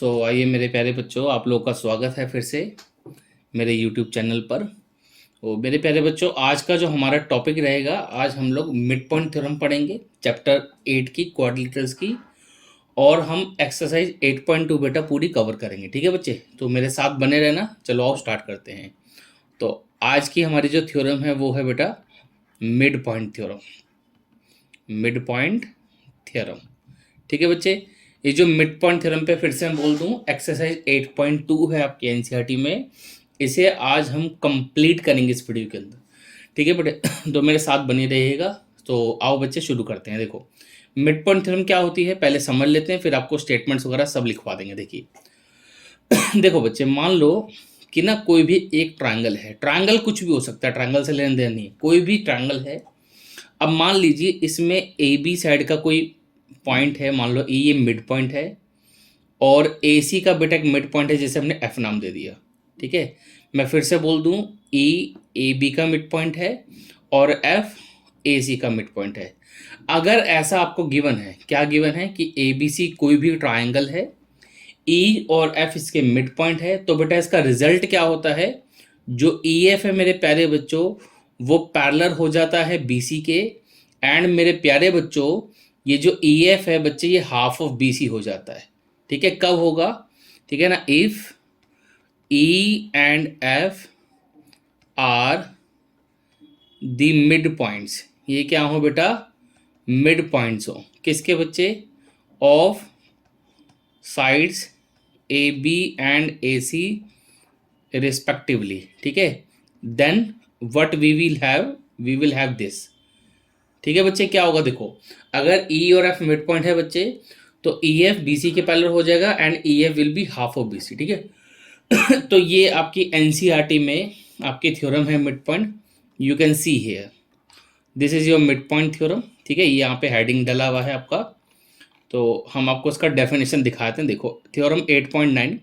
आइए मेरे प्यारे बच्चों, आप लोगों का स्वागत है फिर से मेरे YouTube चैनल पर। मेरे प्यारे बच्चों, आज का जो हमारा टॉपिक रहेगा, आज हम लोग मिड पॉइंट थ्योरम पढ़ेंगे चैप्टर 8 की क्वाड्रिलेटरल्स की। और हम एक्सरसाइज 8.2 बेटा पूरी कवर करेंगे। ठीक है बच्चे, तो मेरे साथ बने रहना। चलो आओ स्टार्ट करते हैं। तो आज की हमारी जो थ्योरम है वो है बेटा mid point theorem. Mid point theorem, ठीक है बच्चे। ये जो मिड पॉइंट थ्योरम पे फिर से मैं बोल दूं, एक्सरसाइज 8.2 है आपके एनसीईआरटी में। इसे आज हम कंप्लीट करेंगे इस वीडियो के अंदर। ठीक है बेटे, तो मेरे साथ बने रहिएगा। तो आओ बच्चे शुरू करते हैं। देखो मिड पॉइंट थ्योरम क्या होती है पहले समझ लेते हैं, फिर आपको स्टेटमेंट्स वगैरह सब लिखवा देंगे। देखिए देखो बच्चे, मान लो कि ना कोई भी एक ट्रायंगल है। ट्रायंगल कुछ भी हो सकता है, ट्रायंगल से लेन देन नहीं है, कोई भी ट्रायंगल है। अब मान लीजिए इसमें ए बी साइड का कोई पॉइंट है, मान लो ये मिड पॉइंट है, और ए सी का बेटा एक मिड पॉइंट है जिसे हमने एफ नाम दे दिया। ठीक है, मैं फिर से बोल दूं, ई ए बी का मिड पॉइंट है और एफ ए सी का मिड पॉइंट है। अगर ऐसा आपको गिवन है, क्या गिवन है कि ए बी सी कोई भी ट्राइंगल है, ई और एफ इसके मिड पॉइंट है, तो बेटा इसका रिजल्ट क्या होता है, जो ई एफ है मेरे प्यारे बच्चों वो पैरेलल हो जाता है बी सी के। एंड मेरे प्यारे बच्चों ये जो ई एफ है बच्चे, ये हाफ ऑफ बी सी हो जाता है। ठीक है, कब होगा, ठीक है ना, if E and F are the mid points. ये क्या हो बेटा, मिड पॉइंट्स हो किसके बच्चे, of sides A B and A C respectively. ठीक है, then what we will have this. ठीक है बच्चे, क्या होगा देखो, अगर ई और एफ मिड पॉइंट है बच्चे, तो ई एफ बी सी के पैरेलल हो जाएगा and E F will be half of B C. ठीक है तो ये आपकी एनसीईआरटी में आपकी थ्योरम है mid point. You can see here this is your mid point theorem. ठीक है, ये यहाँ पे हेडिंग डला हुआ है आपका, तो हम आपको इसका डेफिनेशन दिखाते हैं। देखो थ्योरम 8.9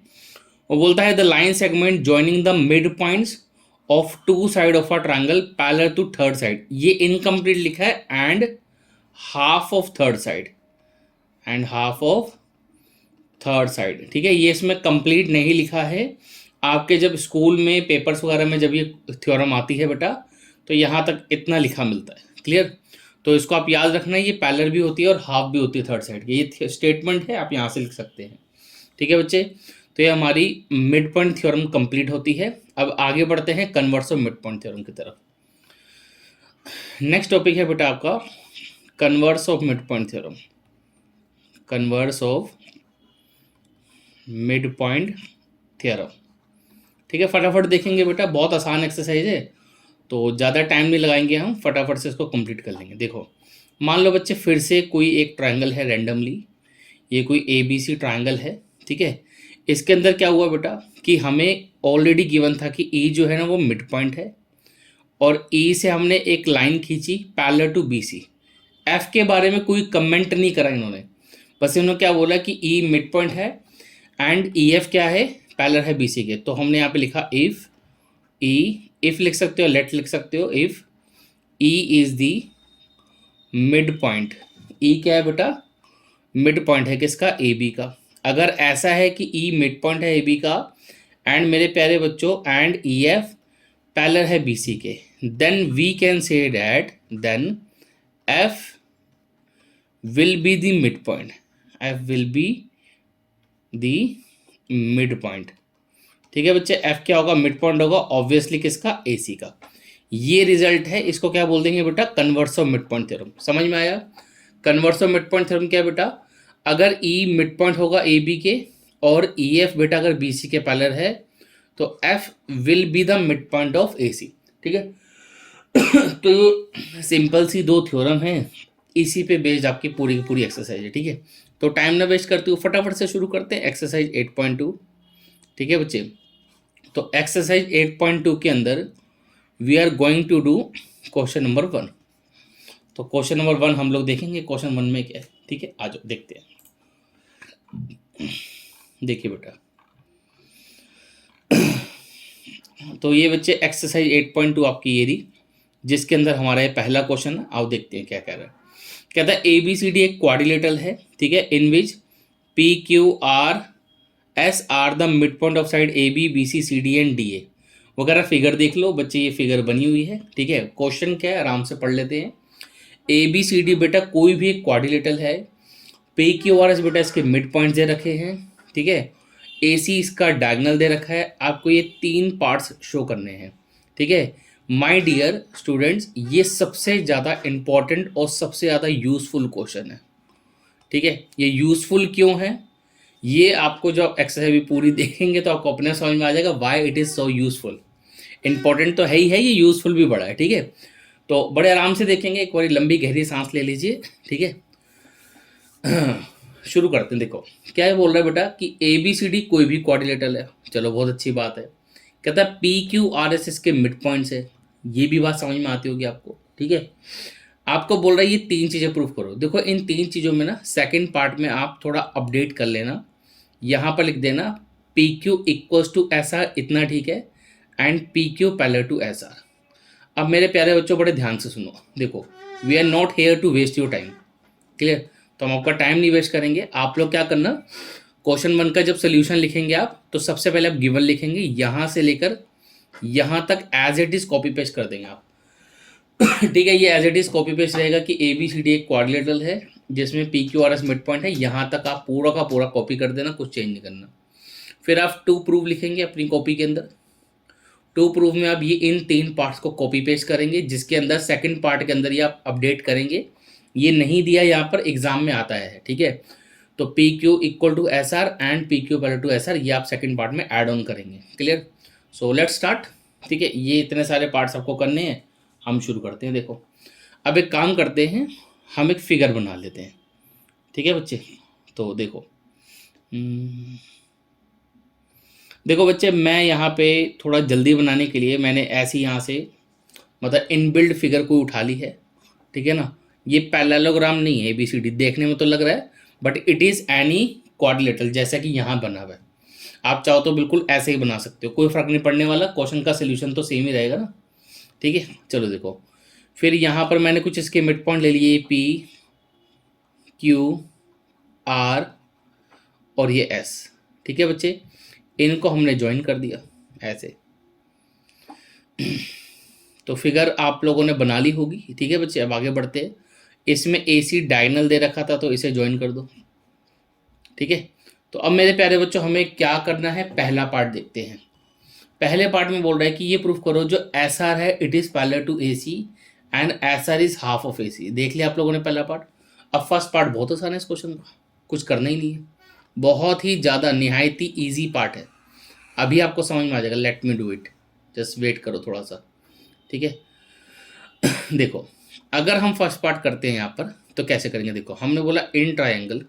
वो बोलता है the line segment joining the mid points of two side of a triangle parallel to third side. ये इनकम्प्लीट लिखा है, and half of third side, and half of third side. ठीक है, ये इसमें कंप्लीट नहीं लिखा है। आपके जब स्कूल में पेपर्स वगैरह में जब ये थ्योरम आती है बेटा, तो यहाँ तक इतना लिखा मिलता है। क्लियर, तो इसको आप याद रखना, ये पैरेलल भी होती है और हाफ भी होती है थर्ड साइड की। ये स्टेटमेंट है, आप यहाँ से लिख सकते हैं। ठीक है बच्चे, तो ये हमारी मिड पॉइंट थ्योरम कंप्लीट होती है। अब आगे बढ़ते हैं converse of mid point theorem की तरफ। नेक्स्ट टॉपिक है बेटा आपका converse of mid point theorem. Converse of mid point theorem. ठीक है, फटाफट देखेंगे बेटा, बहुत आसान एक्सरसाइज है, तो ज़्यादा टाइम नहीं लगाएंगे, हम फटाफट से इसको कंप्लीट कर लेंगे। देखो मान लो बच्चे फिर से कोई एक ट्रायंगल है रैंडमली, ये कोई ए बी सी ट्रायंगल है। ठीक है, इसके अंदर क्या हुआ बेटा कि हमें ऑलरेडी गिवन था कि ई जो है ना वो मिड पॉइंट है, और ई से हमने एक लाइन खींची parallel to B C. F के बारे में कोई कमेंट नहीं करा इन्होंने, बस इन्होंने क्या बोला कि ई मिड पॉइंट है एंड ई एफ क्या है, पैरेलल है बी सी के। तो हमने यहाँ पे लिखा इफ ई, इफ लिख सकते हो, लेट लिख सकते हो, if E is the mid point. E क्या है बेटा, मिड पॉइंट है किसका, ए बी का। अगर ऐसा है कि ई मिड पॉइंट है ए बी का, एंड मेरे प्यारे बच्चों एंड ई एफ पैरेलल है बी सी के, then we can say that then F will be the mid point. F will be the mid point. ठीक है बच्चे, एफ क्या होगा, मिड पॉइंट होगा ऑब्वियसली किसका, ए सी का। ये रिजल्ट है, इसको क्या बोल देंगे बेटा, converse of mid point theorem. समझ में आया, converse of mid point theorem क्या है बेटा, अगर ई मिड पॉइंट होगा ए बी के और ई एफ बेटा अगर बी सी के पैरेलल है, तो F will be the mid point of A C. ठीक है तो सिंपल सी दो थ्योरम है, इसी पे बेस्ड आपकी पूरी की पूरी एक्सरसाइज है। ठीक है, तो टाइम ना वेस्ट करते हुए फटाफट से शुरू करते हैं एक्सरसाइज 8.2। ठीक है बच्चे, तो एक्सरसाइज 8.2 के अंदर we are going to do question number 1। तो क्वेश्चन नंबर 1 हम लोग देखेंगे क्वेश्चन 1 में क्या है। ठीक है, आ जाओ देखते हैं। देखिए बेटा, तो ये बच्चे एक्सरसाइज 8.2 आपकी ये रही, जिसके अंदर हमारा ये पहला क्वेश्चन है। आओ देखते हैं क्या कह रहा है। कहता है ए बी सी डी एक क्वाड्रिलेटरल है। ठीक है, in which P Q R S R the mid point of side A B B C C D and D A वगैरह फिगर देख लो बच्चे, ये फिगर बनी हुई है। ठीक है, क्वेश्चन क्या है आराम से पढ़ लेते हैं। ए बी सी डी बेटा कोई भी एक क्वाड्रिलेटरल है, पी क्यू आर एस बेटा इसके मिड पॉइंट दे रखे हैं। ठीक है, ए सी इसका डायगोनल दे रखा है, आपको ये 3 पार्ट्स शो करने हैं। ठीक है माय डियर स्टूडेंट्स, ये सबसे ज़्यादा इंपॉर्टेंट और सबसे ज़्यादा यूजफुल क्वेश्चन है। ठीक है, ये यूजफुल क्यों है, ये आपको जब एक्सरसाइज भी पूरी देखेंगे तो आपको अपने समझ में आ जाएगा why it is so useful. Important तो है ही है, ये यूजफुल भी बड़ा है। ठीक है, तो बड़े आराम से देखेंगे, एक बार लंबी गहरी सांस ले लीजिए। ठीक है शुरू करते हैं। देखो क्या है, बोल रहा है बेटा कि ए बी सी डी कोई भी क्वाड्रिलेटरल है। चलो बहुत अच्छी बात है। कहता है पी क्यू आर एस इसके मिड पॉइंट्स है, ये भी बात समझ में आती होगी आपको। ठीक है, आपको बोल रहा है ये 3 चीज़ें प्रूव करो। देखो इन 3 चीज़ों में ना सेकंड पार्ट में आप थोड़ा अपडेट कर लेना, यहाँ पर लिख देना P Q equals to S R, इतना ठीक है, and P Q parallel to S R. अब मेरे प्यारे बच्चों बड़े ध्यान से सुनो, देखो we are not here to waste your time. Clear, तो हम आपका टाइम नहीं वेस्ट करेंगे। आप लोग क्या करना, क्वेश्चन 1 का जब सोल्यूशन लिखेंगे आप, तो सबसे पहले आप गिवन लिखेंगे, यहाँ से लेकर यहाँ तक as it is copy paste कर देंगे आप। ठीक है, ये as it is copy paste रहेगा कि ए बी सी डी एक क्वाड्रिलेटरल है जिसमें P Q R S mid point है, यहाँ तक आप पूरा का पूरा कॉपी कर देना, कुछ चेंज नहीं करना। फिर आप 2 प्रूफ लिखेंगे अपनी कॉपी के अंदर। 2 प्रूफ में आप ये इन 3 पार्ट्स को कॉपी पेस्ट करेंगे, जिसके अंदर सेकंड पार्ट के अंदर ये आप अपडेट करेंगे। ये नहीं दिया यहाँ पर, एग्जाम में आता है। ठीक है, तो P Q equal to S R and P Q parallel to S R, ये आप सेकंड पार्ट में ऐड ऑन करेंगे। Clear, so let's start. ठीक है, ये इतने सारे पार्ट्स आपको करने हैं, हम शुरू करते हैं। देखो अब एक काम करते हैं, हम एक फिगर बना लेते हैं। ठीक है बच्चे, तो देखो देखो बच्चे, मैं यहाँ पे थोड़ा जल्दी बनाने के लिए मैंने ऐसी यहाँ से मतलब इनबिल्ड फिगर को उठा ली है। ठीक है ना, ये पैरेललोग्राम नहीं है, ABCD देखने में तो लग रहा है, but it is any quadrilateral, जैसा कि यहाँ बना हुआ है। आप चाहो तो बिल्कुल ऐसे ही बना सकते हो, कोई फर्क नहीं पड़ने वाला, क्वेश्चन का सोल्यूशन तो सेम ही रहेगा ना। ठीक है, चलो देखो, फिर यहाँ पर मैंने कुछ इसके मिड पॉइंट ले लिए, P Q R और ये S। ठीक है बच्चे, इनको हमने ज्वाइन कर दिया ऐसे। तो फिगर आप लोगों ने बना ली होगी। ठीक है बच्चे, अब आगे बढ़ते हैं। इसमें AC डायगोनल दे रखा था, तो इसे ज्वाइन कर दो। ठीक है, तो अब मेरे प्यारे बच्चों हमें क्या करना है, पहला पार्ट देखते हैं। पहले पार्ट में बोल रहा है कि ये प्रूफ करो जो SR है it is parallel to AC and SR is half of AC। देख लिया आप लोगों ने पहला पार्ट। अब फर्स्ट पार्ट बहुत आसान है, इस क्वेश्चन का कुछ करना ही नहीं है, बहुत ही ज़्यादा निहायती ईजी पार्ट है। अभी आपको समझ में आ जाएगा, let me do it, just wait करो थोड़ा सा। ठीक है देखो, अगर हम फर्स्ट पार्ट करते हैं यहाँ पर तो कैसे करेंगे। देखो हमने बोला इन ट्रायंगल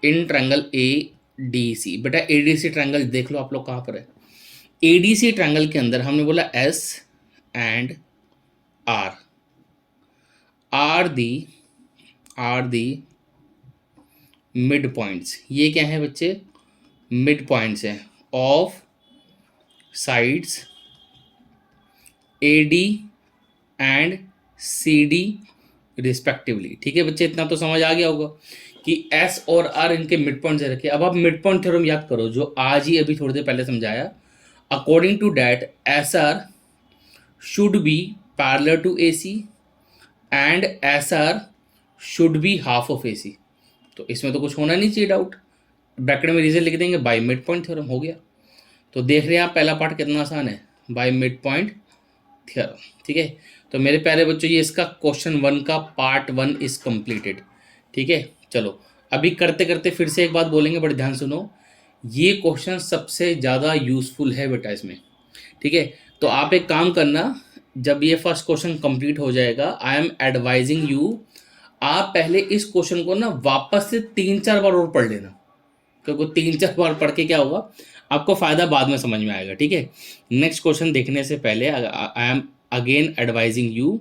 ADC, बेटा ADC ट्रायंगल देख लो आप लोग कहाँ पर है। ADC ट्रायंगल के अंदर हमने बोला S and R are the mid points. ये क्या है बच्चे, मिड पॉइंट्स हैं of sides AD and CD रिस्पेक्टिवली। ठीक है बच्चे, इतना तो समझ आ गया होगा कि S और R इनके मिड पॉइंट्स रखे। अब आप मिड पॉइंट थ्योरम याद करो, जो आज ही अभी थोड़ी देर पहले समझाया। According to that SR should be parallel to AC and SR should be half of AC। तो इसमें तो कुछ होना नहीं चाहिए डाउट, ब्रैकेट में रीजन लिख देंगे, बाय मिड पॉइंट थ्योरम हो गया। तो देख रहे हैं आप पहला पार्ट कितना आसान है, बाय मिड पॉइंट थ्योरम। ठीक है, तो मेरे प्यारे बच्चों ये इसका क्वेश्चन 1 का पार्ट 1 इज कंप्लीटेड। ठीक है, चलो अभी करते करते फिर से एक बात बोलेंगे, बड़े ध्यान सुनो, ये क्वेश्चन सबसे ज़्यादा यूजफुल है बेटा इसमें। ठीक है, तो आप एक काम करना, जब ये फर्स्ट क्वेश्चन कंप्लीट हो जाएगा, आई एम एडवाइजिंग यू, आप पहले इस क्वेश्चन को ना वापस से 3-4 बार और पढ़ लेना, क्योंकि 3-4 बार पढ़ के क्या होगा, आपको फ़ायदा बाद में समझ में आएगा। ठीक है, नेक्स्ट क्वेश्चन देखने से पहले I am again advising you,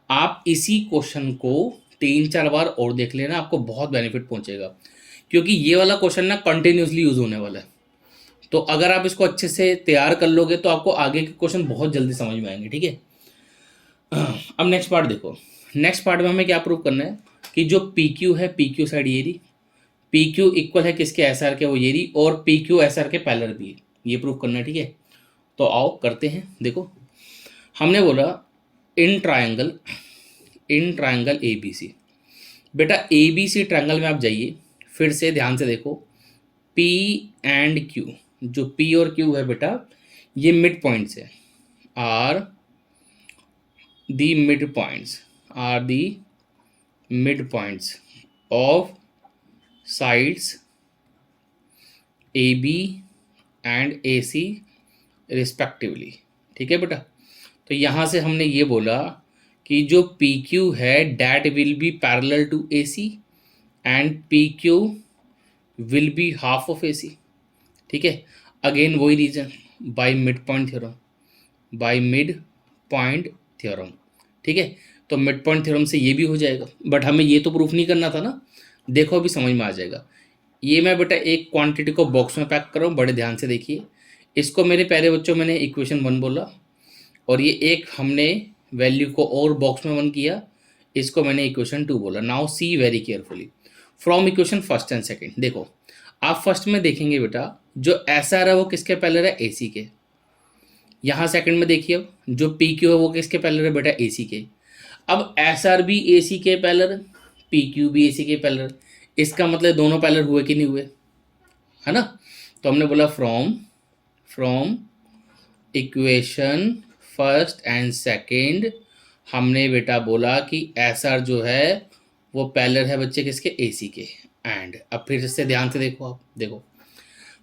आप इसी क्वेश्चन को 3-4 बार और देख लेना, आपको बहुत बेनिफिट पहुंचेगा, क्योंकि ये वाला क्वेश्चन ना कंटिन्यूसली यूज़ होने वाला है। तो अगर आप इसको अच्छे से तैयार कर लोगे तो आपको आगे के क्वेश्चन बहुत जल्दी समझ में आएंगे। ठीक है, अब नेक्स्ट पार्ट देखो। नेक्स्ट पार्ट में हमें क्या प्रूव करना है कि जो PQ है, PQ साइड ये रही, पी क्यू इक्वल है किसके, एस आर के, वो ये रही, और पी क्यू एस आर के पैरेलल भी है, ये प्रूव करना है। ठीक है, तो आओ करते हैं। देखो हमने बोला इन ट्रायंगल ए बी सी। बेटा ए बी सी ट्रायंगल में आप जाइए, फिर से ध्यान से देखो, पी एंड क्यू, जो पी और क्यू है बेटा ये मिड पॉइंट्स है, are the mid points, are the mid points of sides A B and A C respectively. ठीक है बेटा, तो यहाँ से हमने ये बोला कि जो पी क्यू है that will be parallel to A C and P Q will be half of A C. ठीक है, अगेन वही reason, by mid point theorem, by mid point theorem. ठीक है, तो मिड पॉइंट थ्योरम से ये भी हो जाएगा, बट हमें ये तो प्रूफ नहीं करना था ना। देखो अभी समझ में आ जाएगा। ये मैं बेटा एक क्वांटिटी को बॉक्स में पैक कर रहा हूँ, बड़े ध्यान से देखिए। इसको मेरे प्यारे बच्चों मैंने इक्वेशन 1 बोला, और ये एक हमने वैल्यू को और बॉक्स में 1 किया, इसको मैंने इक्वेशन 2 बोला। Now see very carefully from equation first and second. देखो आप फर्स्ट में देखेंगे बेटा जो एस आर है वो किसके पैरेलल है, ए सी के। यहाँ सेकंड में देखिए अब जो पी क्यू है वो किसके पैरेलल है बेटा, ए सी के। अब एस आर भी ए सी के पैरेलल, पी क्यू भी ए सी के पैरेलल, इसका मतलब दोनों पैरेलल हुए कि नहीं हुए, है ना। तो हमने बोला from equation first and second हमने बेटा बोला कि एस आर जो है वो पैरेलल है बच्चे किसके, ए सी के। एंड अब फिर से ध्यान से देखो, आप देखो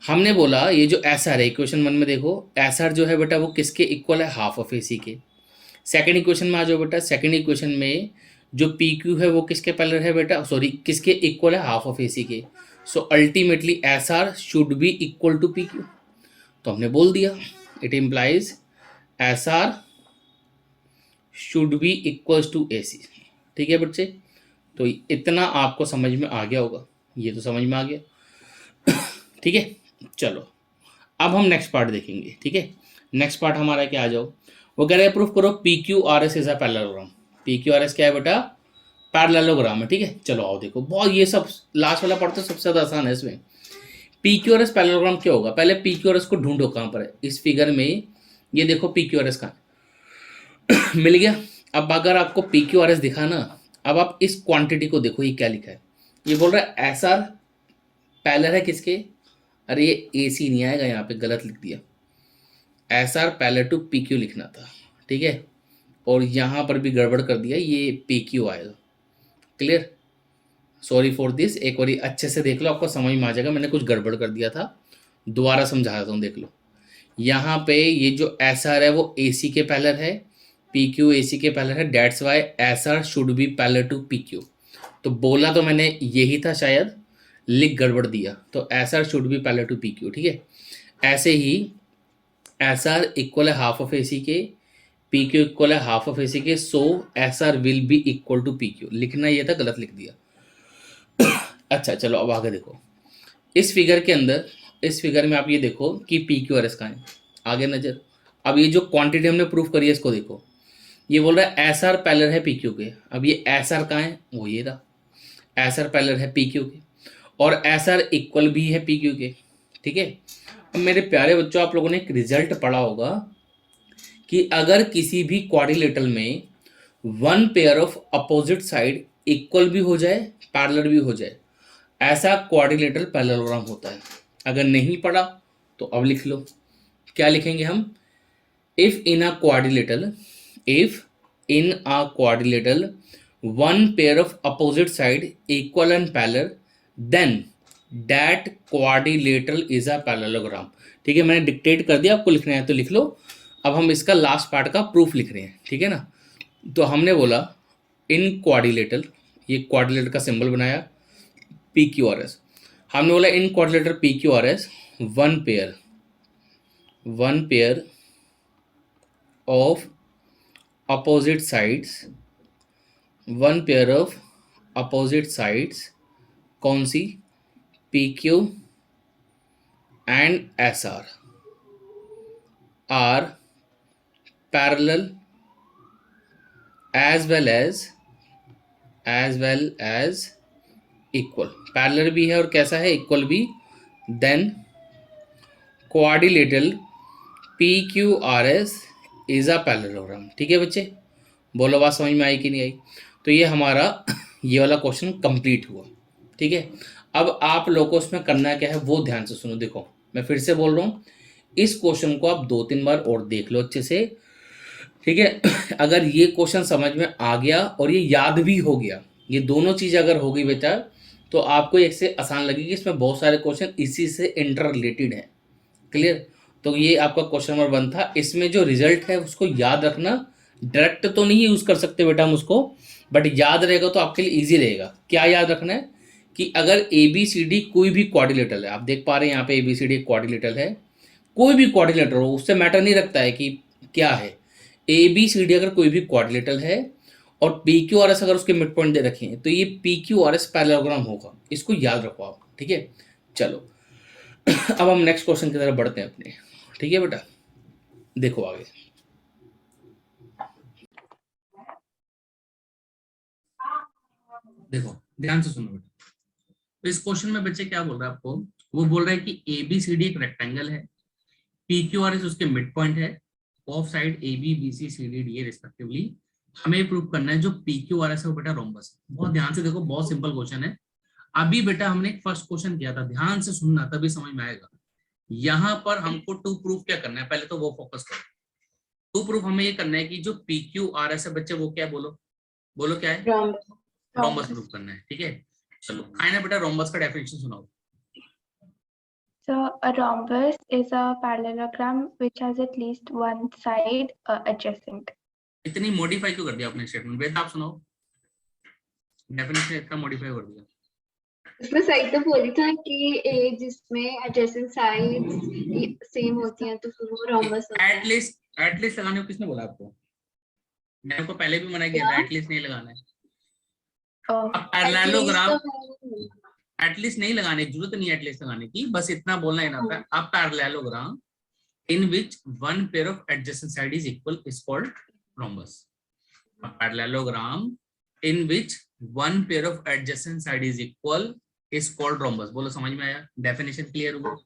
हमने बोला ये जो एस आर है इक्वेशन 1 में, देखो एस आर जो है बेटा वो किसके इक्वल है, हाफ ऑफ ए सी के। सेकेंड इक्वेशन में आ जाओ बेटा, सेकेंड इक्वेशन में जो पी क्यू है वो किसके पैरेलल है बेटा, सॉरी किसके इक्वल है, हाफ ऑफ ए सी के। So ultimately S R should be equal to P Q. तो हमने बोल दिया it implies S R should be equals to A C. ठीक है बच्चे, तो इतना आपको समझ में आ गया होगा, ये तो समझ में आ गया। ठीक है, चलो अब हम नेक्स्ट पार्ट देखेंगे। ठीक है, नेक्स्ट पार्ट हमारा क्या, आ जाओ, वो कह रहे हैं प्रूफ करो P Q R S is a parallelogram. P Q R S क्या है बेटा, पैरेललोग्राम है। ठीक है, चलो आओ देखो, बहुत ये सब लास्ट वाला पार्ट तो सबसे ज़्यादा आसान है इसमें। P Q R S parallelogram क्या होगा, पहले पी क्यू आर एस को ढूंढो कहाँ पर है। इस फिगर में ये देखो पी क्यू आर एस कहाँ है। मिल गया। अब अगर आपको पी क्यू आर एस दिखा ना, अब आप इस क्वांटिटी को देखो, ये क्या लिखा है, ये बोल रहा है एस आर पैरेलल है किसके, अरे ये ए सी नहीं आएगा, यहाँ पे गलत लिख दिया, S R parallel to P Q लिखना था। ठीक है, और यहाँ पर भी गड़बड़ कर दिया, ये पी क्यू आएगा। क्लियर, सॉरी फॉर दिस, एक बार अच्छे से देख लो, आपको समझ में आ जाएगा, मैंने कुछ गड़बड़ कर दिया था, दोबारा समझा देता हूँ, देख लो। यहाँ पे ये जो एस आर है वो ए सी के पैरेलल है, पी क्यू ए सी के पैरेलल है, that's why S R should be parallel to P Q. तो बोला तो मैंने यही था, शायद लिख गड़बड़ दिया, तो S R should be parallel to P Q. ठीक है, ऐसे ही एस आर इक्वल है हाफ ऑफ ए सी के, पी क्यू इक्वल है हाफ ऑफ ए सी के, so S R will be equal to P Q. लिखना ये था, गलत लिख दिया। अच्छा चलो अब आगे देखो, इस फिगर के अंदर, इस फिगर में आप ये देखो कि पी क्यू आर एस कहाँ है, आगे नजर। अब ये जो क्वांटिटी हमने प्रूफ करी है इसको देखो, ये बोल रहा है एस आर पैरेलल है पी क्यू के। अब ये एस आर कहाँ है, वो ये रहा, एस आर पैरेलल है पी क्यू के, और एस आर इक्वल भी है पी क्यू के। ठीक है, अब मेरे प्यारे बच्चों आप लोगों ने एक रिजल्ट पढ़ा होगा कि अगर किसी भी क्वाड्रिलेटरल में one pair of opposite side equal भी हो जाए, पैरेलल भी हो जाए, ऐसा क्वाड्रिलेटरल पैरेललोग्राम होता है। अगर नहीं पढ़ा तो अब लिख लो, क्या लिखेंगे हम, if in a quadrilateral, if in a quadrilateral one pair of opposite side equal and parallel then that quadrilateral is a parallelogram. ठीक है, मैंने डिक्टेट कर दिया, आपको लिखना है तो लिख लो। अब हम इसका लास्ट पार्ट का प्रूफ लिख रहे हैं। ठीक है ना, तो हमने बोला इन क्वाड्रिलेटरल, ये क्वाड्रिलेटरल का सिंबल बनाया पी क्यू आर एस, हमने बोला in quadrilateral P Q R S one pair of opposite sides, one pair of opposite sides, कौन सी, P Q and S R parallel as well as equal, parallel भी है और कैसा है, equal भी, then quadrilateral P Q R S is a parallelogram. ठीक है बच्चे, बोलो बात समझ में आई कि नहीं आई। तो ये हमारा ये वाला क्वेश्चन कंप्लीट हुआ। ठीक है, अब आप लोगों को उसमें करना क्या है वो ध्यान से सुनो। देखो मैं फिर से बोल रहा हूँ, इस क्वेश्चन को आप 2-3 बार और देख लो अच्छे से। ठीक है अगर ये क्वेश्चन समझ में आ गया और ये याद भी हो गया, ये दोनों चीज़ अगर हो गई बेटा, तो आपको एक से आसान लगेगी। इसमें बहुत सारे क्वेश्चन इसी से इंटर रिलेटेड है। क्लियर, तो ये आपका क्वेश्चन नंबर 1 था। इसमें जो रिजल्ट है उसको याद रखना, डायरेक्ट तो नहीं यूज़ कर सकते बेटा हम उसको, बट याद रहेगा तो आपके लिए ईजी रहेगा। क्या याद रखना है कि अगर ए बी सी डी कोई भी क्वाड्रिलेटरल है, आप देख पा रहे हैं यहाँ पे A B C D quadrilateral है, कोई भी क्वाड्रिलेटरल हो उससे मैटर नहीं रखता है कि क्या है, ए बी सी डी अगर कोई भी क्वाड्रिलेटरल है और पी क्यू आर एस अगर उसके मिड पॉइंट दे रखे हैं, तो ये P Q R S parallelogram होगा। इसको याद रखो आप। ठीक है, चलो अब हम नेक्स्ट क्वेश्चन की तरफ बढ़ते हैं अपने। ठीक है बेटा, देखो आगे। देखो ध्यान से सुनो बेटा, तो इस क्वेश्चन में बच्चे क्या बोल रहा है आपको, वो बोल रहा है कि ए बी सी डी एक रेक्टेंगल है, पी क्यू आर एस उसके मिड पॉइंट है, of side A B B C C D D A respectively. हमें प्रूव करना है जो पी क्यू आर एस है वो बेटा रोम्बस है। बहुत ध्यान से देखो, बहुत सिंपल क्वेश्चन है। अभी बेटा हमने एक फर्स्ट क्वेश्चन किया था, ध्यान से सुनना तभी समझ में आएगा। यहाँ पर हमको टू प्रूफ क्या करना है, पहले तो वो फोकस करो। टू प्रूफ हमें ये करना है कि जो पी क्यू आर एस है बच्चे वो क्या है, बोलो बोलो क्या है, रोम्बस प्रूफ करना है। ठीक है, चलो आए ना बेटा, रोम्बस का डेफिनेशन सुनाओ। So a rhombus is a parallelogram which has at least one side adjacent. इतनी मॉडिफाई क्यों कर दिया आपने स्टेटमेंट, बेटा आप सुनाओ, डेफिनेशन इतना मॉडिफाई कर दिया। उसमें सही तो बोली था कि ए जिसमें एडजेसेंट साइड्स सेम होती हैं तो फिर वो रोम्बस होता है। एटलीस्ट लगाने को किसने बोला आपको, मैंने आपको पहले भी मना किया था एटलीस्ट नहीं लगाना है। अब पैरेललोग्राम एटलीस्ट नहीं लगाने की जरूरत नहीं है, एटलीस्ट लगाने की, बस इतना बोलना है ना। अब parallelogram in which one pair of adjacent side is equal is called rhombus. A parallelogram in which one pair of adjacent side is equal is called rhombus. बोलो समझ में आया, डेफिनेशन क्लियर हुआ।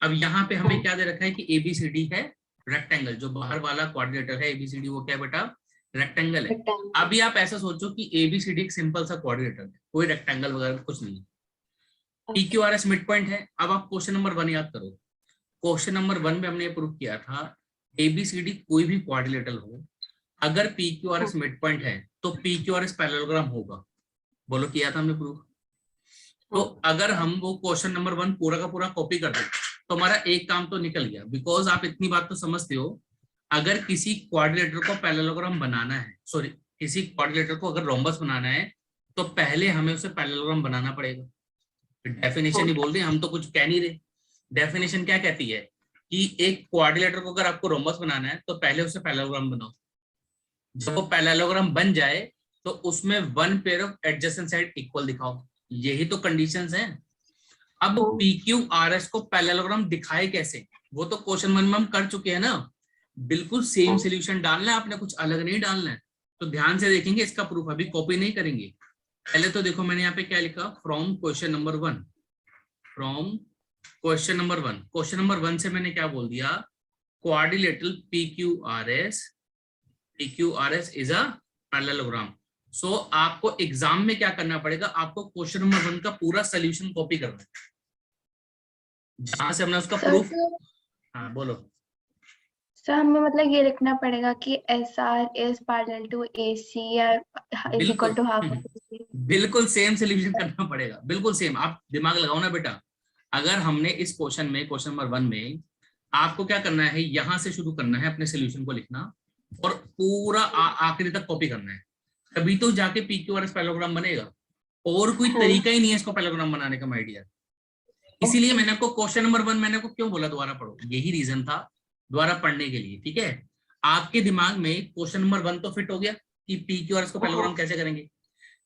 अब यहाँ पे हमें क्या दे रखा है कि ABCD है रेक्टेंगल, जो बाहर वाला क्वाड्रिलेटर है ABCD वो क्या बेटा, रेक्टेंगल है। अभी आप ऐसा सोचो कि ABCD एक सिंपल सा क्वाड्रिलेटर है, कोई रेक्टेंगल वगैरह कुछ नहीं है। PQRS मिड पॉइंट है। अब आप क्वेश्चन नंबर 1 याद करो, क्वेश्चन नंबर 1 में हमने प्रूव किया था ABCD कोई भी क्वाड्रिलेटरल हो, अगर PQRS मिड पॉइंट है तो PQRS पैरेललोग्राम होगा। बोलो किया था हमने प्रूव। तो अगर हम वो क्वेश्चन नंबर 1 पूरा का पूरा कॉपी कर दें तो हमारा एक काम तो निकल गया, बिकॉज आप इतनी बात तो समझते हो, अगर किसी क्वाड्रिलेटर को पैरेललोग्राम बनाना है, सॉरी किसी क्वाड्रिलेटर को अगर रोम्बस बनाना है तो पहले हमें उसे पैरेललोग्राम बनाना पड़ेगा। डेफिनेशन ही बोल रहे, हम तो कुछ कह नहीं रहे। डेफिनेशन क्या कहती है कि एक क्वाड्रिलेटर को अगर आपको रोम्बस बनाना है तो पहले उसे पैरेललोग्राम बनाओ। जब वो पैरेललोग्राम बन जाए तो उसमें one pair of adjacent side equal दिखाओ। यही तो कंडीशंस हैं। अब PQRS को पैरेललोग्राम दिखाए कैसे, वो तो क्वेश्चन 1 में हम कर चुके हैं ना। बिल्कुल सेम सॉल्यूशन डालना है आपने, कुछ अलग नहीं डालना है। तो ध्यान से देखेंगे इसका प्रूफ, अभी कॉपी नहीं करेंगे। पहले तो देखो मैंने यहाँ पे क्या लिखा, from question number 1, from question number 1। Question number 1 से मैंने क्या बोल दिया, quadrilateral PQRS is a parallelogram. So आपको एग्जाम में क्या करना पड़ेगा, आपको क्वेश्चन नंबर 1 का पूरा सोल्यूशन कॉपी करना है, जहां से हमने उसका प्रूफ। हाँ बोलो। तो हमें मतलब ये लिखना पड़ेगा कि SR is parallel to AC is equal to half of AC. बिल्कुल सेम सोल्यूशन करना पड़ेगा, बिल्कुल सेम। आप दिमाग लगाओ ना बेटा, अगर हमने इस क्वेश्चन में, क्वेश्चन नंबर 1 में आपको क्या करना है, यहां से शुरू करना है अपने सोल्यूशन को लिखना और पूरा आखिरी तक कॉपी करना है, तभी तो जाके PQRS पैरेललोग्राम बनेगा। और कोई तरीका ही नहीं है इसको पैरेललोग्राम बनाने का माय डियर। इसीलिए मैंने आपको क्वेश्चन नंबर 1 मैंने आपको क्यों बोला दोबारा पढ़ो, यही रीजन था द्वारा पढ़ने के लिए। ठीक है, आपके दिमाग में क्वेश्चन नंबर 1 तो फिट हो गया कि PQRS को पैरेललोग्राम कैसे करेंगे।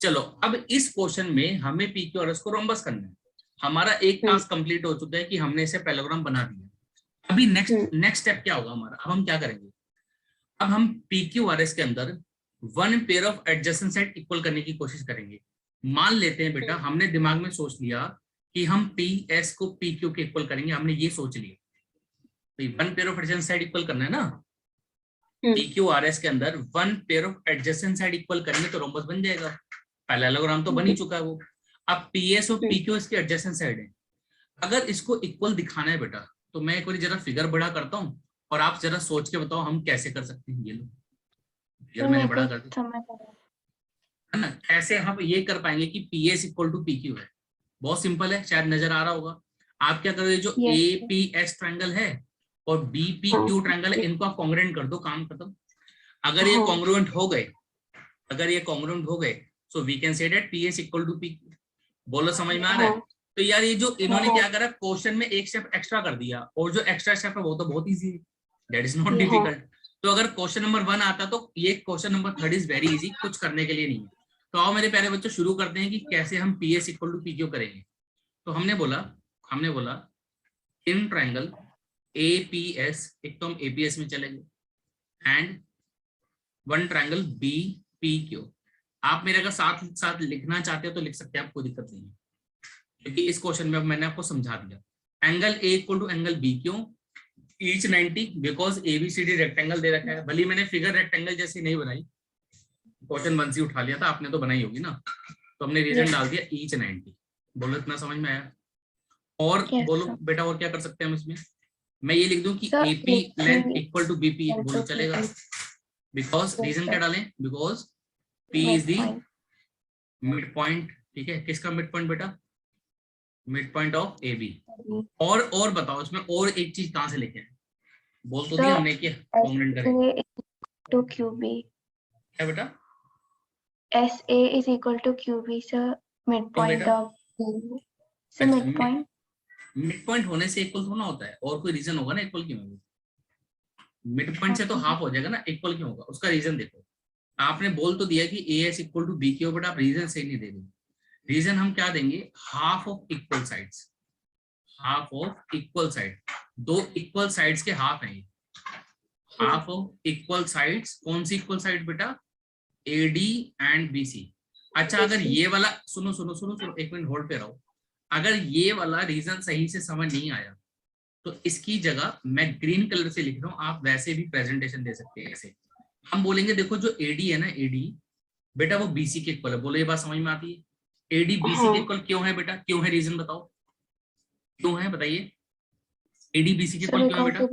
चलो अब इस क्वेश्चन में हमें PQRS को रोम्बस करना है। हमारा एक टास्क कंप्लीट हो चुका है कि हमने इसे पैरेललोग्राम बना दिया। अभी नेक्स्ट स्टेप क्या होगा हमारा, अब हम क्या करेंगे, अब हम PQRS के अंदर one pair of adjacent side equal करने की कोशिश करेंगे। मान लेते हैं बेटा, हमने दिमाग में सोच लिया कि हम पी एस को पी क्यू के इक्वल करेंगे, हमने ये सोच लिया, तो one pair of adjacent side equal करना है ना, पी क्यू आर एस के अंदर one pair of adjacent side equal करेंगे तो रोम्बस बन जाएगा, पैरेललोग्राम तो बन ही चुका है वो। अब पी एस और पी क्यू इसके एडजेसेंट साइड है, अगर इसको इक्वल दिखाना है बेटा तो मैं एक बार जरा फिगर बड़ा करता हूँ और आप जरा सोच के बताओ हम कैसे कर सकते हैं। ये लो फिगर मैंने बड़ा कर दिया है ना, कैसे हम ये कर पाएंगे कि P S equal to P Q है। बहुत सिंपल है, शायद नजर आ रहा होगा। आप क्या करोगे, जो ए पी एस ट्रायंगल है और बी पी क्यू ट्रायंगल है, इनको आप कॉन्ग्रुएंट कर दो, काम खत्म। अगर ये कॉन्ग्रुएंट हो गए, अगर ये कॉन्ग्रुएंट हो गए, so we can say that P S equal to P Q. बोलो समझ में आ रहा है? तो यार ये जो इन्होंने क्या करा, क्वेश्चन में एक स्टेप एक्स्ट्रा कर दिया, और जो एक्स्ट्रा स्टेप है वो तो बहुत इजी है, दैट इज नॉट डिफिकल्ट। तो अगर क्वेश्चन नंबर 1 आता तो ये question number 3 is very easy, कुछ करने के लिए नहीं है। तो आओ मेरे प्यारे बच्चों शुरू करते हैं कि कैसे हम P S equal to P Q करेंगे। तो हमने बोला in triangle A P S, एक तो हम एपीएस में चलेंगे, and one triangle B P Q. आप मेरे अगर साथ साथ लिखना चाहते हो तो लिख सकते हैं, आपको दिक्कत नहीं है, क्योंकि इस क्वेश्चन में मैंने आपको समझा दिया। Angle A equal to angle B Q, each 90, because ABCD rectangle दे रखा है। भले मैंने फिगर रेक्टेंगल जैसी नहीं बनाई, क्वेश्चन 1 से उठा लिया था, आपने तो बनाई होगी ना, तो हमने रीजन डाल दिया ईच 90। बोलो इतना समझ में आया? और बोलो बेटा और क्या कर सकते हैं हम इसमें? मैं ये लिख दूं कि AP length equal to BP, बोलो चलेगा? बिकॉज रीजन क्या डालें? Because P is the mid point. ठीक है, किसका मिड पॉइंट बेटा? Mid point of A B. और बताओ इसमें और एक चीज कहां से लिखे? बोल तो दिया हमने कि कॉन्ग्रुएंट करें to QB. क्या बेटा? SA is equal to QB, sir. Midpoint of QB. So midpoint. Mid point होने से इक्वल थोड़ा होता है, और कोई रीजन होगा ना इक्वल क्यों होगा? मिड पॉइंट से तो हाफ हो जाएगा ना, इक्वल क्यों होगा? उसका रीजन देखो। आपने बोल तो दिया कि A S equal to B Q, but आप रीजन सही नहीं दे रहे। रीजन हम क्या देंगे? Half of equal sides, half of equal side, दो इक्वल साइड्स के हाफ हैं। हाफ ऑफ इक्वल साइड्स, कौन सी इक्वल साइड बेटा? AD and BC. अच्छा अगर ये वाला, सुनो सुनो सुनो सुनो, एक मिनट होल्ड पे रहो। अगर ये वाला रीजन सही से समझ नहीं आया तो इसकी जगह मैं ग्रीन कलर से लिख रहा हूं, आप वैसे भी प्रेजेंटेशन दे सकते हैं। ऐसे हम बोलेंगे देखो जो एडी है ना, एडी बेटा वो बीसी के इक्वल है। बोलो ये बात समझ में आती है? एडी बीसी के इक्वल क्यों है बेटा? क्यों है? रीजन बताओ क्यों है, बताइए। एडी बीसी के इक्वल क्यों है बेटा?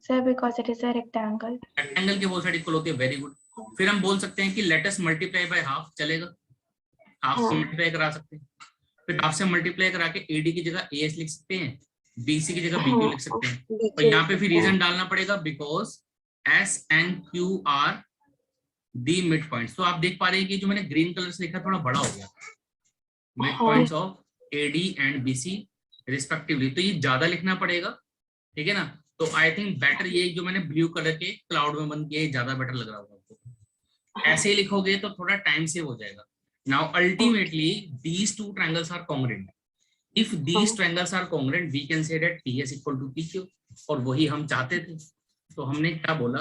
Sir, because it is a rectangle. Rectangle के वो साइड इक्वल होती है, वेरी गुड। फिर हम बोल सकते हैं कि let us multiply by half, चलेगा? हाफ से मल्टीप्लाई करा सकते हैं, फिर हाफ से मल्टीप्लाई करा के एडी की जगह एएस लिख सकते हैं, बीसी की जगह बीक्यू लिख सकते हैं। और यहाँ पे फिर रीजन डालना पड़ेगा, because S and Q are the mid points. तो आप देख पा रहे हैं कि जो मैंने ग्रीन कलर से लिखा थोड़ा बड़ा हो गया, mid points of AD and BC respectively, तो ये ज्यादा लिखना पड़ेगा, ठीक है ना? तो आई थिंक बेटर ये जो मैंने ब्लू कलर के क्लाउड में बन किया, ज्यादा बेटर लग रहा होगा आपको। ऐसे ही लिखोगे तो थोड़ा टाइम सेव हो जाएगा। Now ultimately these two triangles are congruent. If these triangles are congruent, we can say that PS equal to PQ, और वही हम चाहते थे। तो हमने क्या बोला?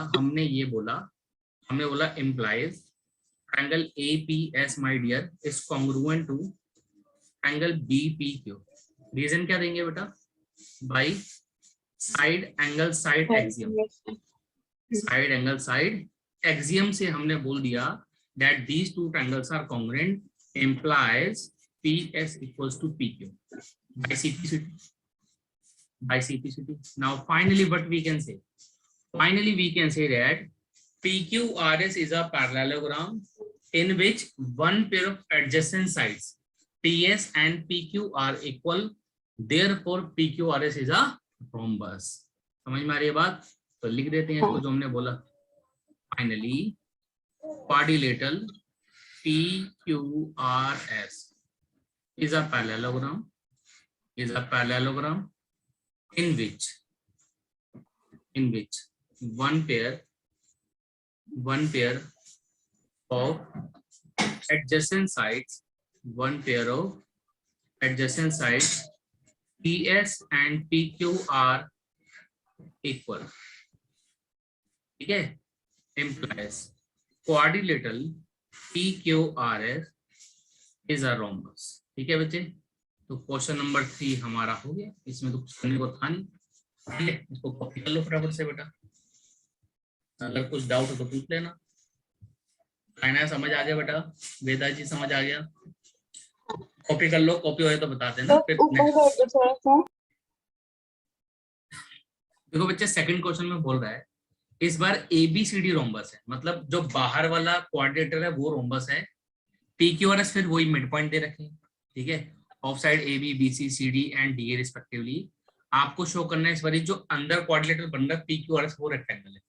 हमने बोला implies triangle APS my dear is congruent to triangle BPQ. Reason क्या देंगे बेटा? By side angle side axiom. Side angle side axiom से हमने बोल दिया that these two triangles are congruent implies PS equals to PQ by CPCT. Now finally what we can say? Finally we can say that PQRS is a parallelogram in which one pair of adjacent sides PS and PQ are equal, therefore PQRS is a rhombus. समझ में आ रही है बात? तो लिख देते हैं इसको जो हमने बोला। Finally quadrilateral PQRS is a parallelogram in which one pair of adjacent sides PS and PQ are equal, ठीक है? Implies quadrilateral PQRS is a rhombus. ठीक है बच्चे, तो क्वेश्चन नंबर 3 हमारा हो गया, इसमें तो कुछ करने को था नहीं। ठीक है, इसको कॉपी कर लो फटाफट से बेटा, अगर कुछ डाउट हो तो पूछ लेना। आना समझ आ गया बेटा? वेदा जी समझ आ गया? कॉपी कर लो, कॉपी हो तो बता देना फिर ऊपर कर दो थोड़ा सा। देखो बच्चे, सेकंड क्वेश्चन में बोल रहा है इस बार ABCD रोम्बस है, मतलब जो बाहर वाला क्वाड्रेटर है वो रोम्बस है, PQRS फिर वही मिड पॉइंट दे रखे हैं। ठीक है, of side AB BC CD and DA respectively. आपको शो करना है इस बार जो अंदर क्वाड्रिलेटरल बन रहा है PQRS वो रेक्टेंगल है।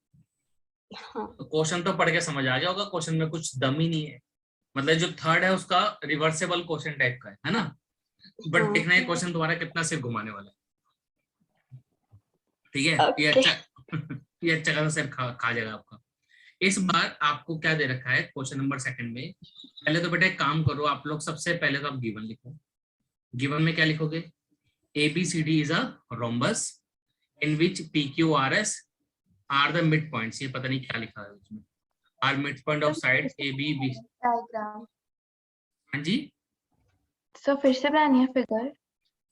हाँ। तो क्वेश्चन तो पढ़ के समझ आ गया होगा, क्वेश्चन में कुछ दम ही नहीं है, मतलब जो थर्ड है उसका रिवर्सेबल क्वेश्चन टाइप का है ना। बट हाँ। देखना है क्वेश्चन तुम्हारा कितना सिर घुमाने वाला है। ठीक है, ये ओके। अच्छा ये अच्छा खासा सिर खा जाएगा आपका। इस बार आपको क्या दे रखा है क्वेश्चन नंबर सेकंड में? पहले तो बेटा एक काम करो आप लोग, सबसे पहले तो आप गिवन लिखो। गिवन में क्या लिखोगे? ABCD is a rhombus in which PQRS are the mid points. ये पता नहीं क्या लिखा है उसमें, are mid point of side AB BC। Diagram. हाँ जी, सो फिर से बनानी है फिगर?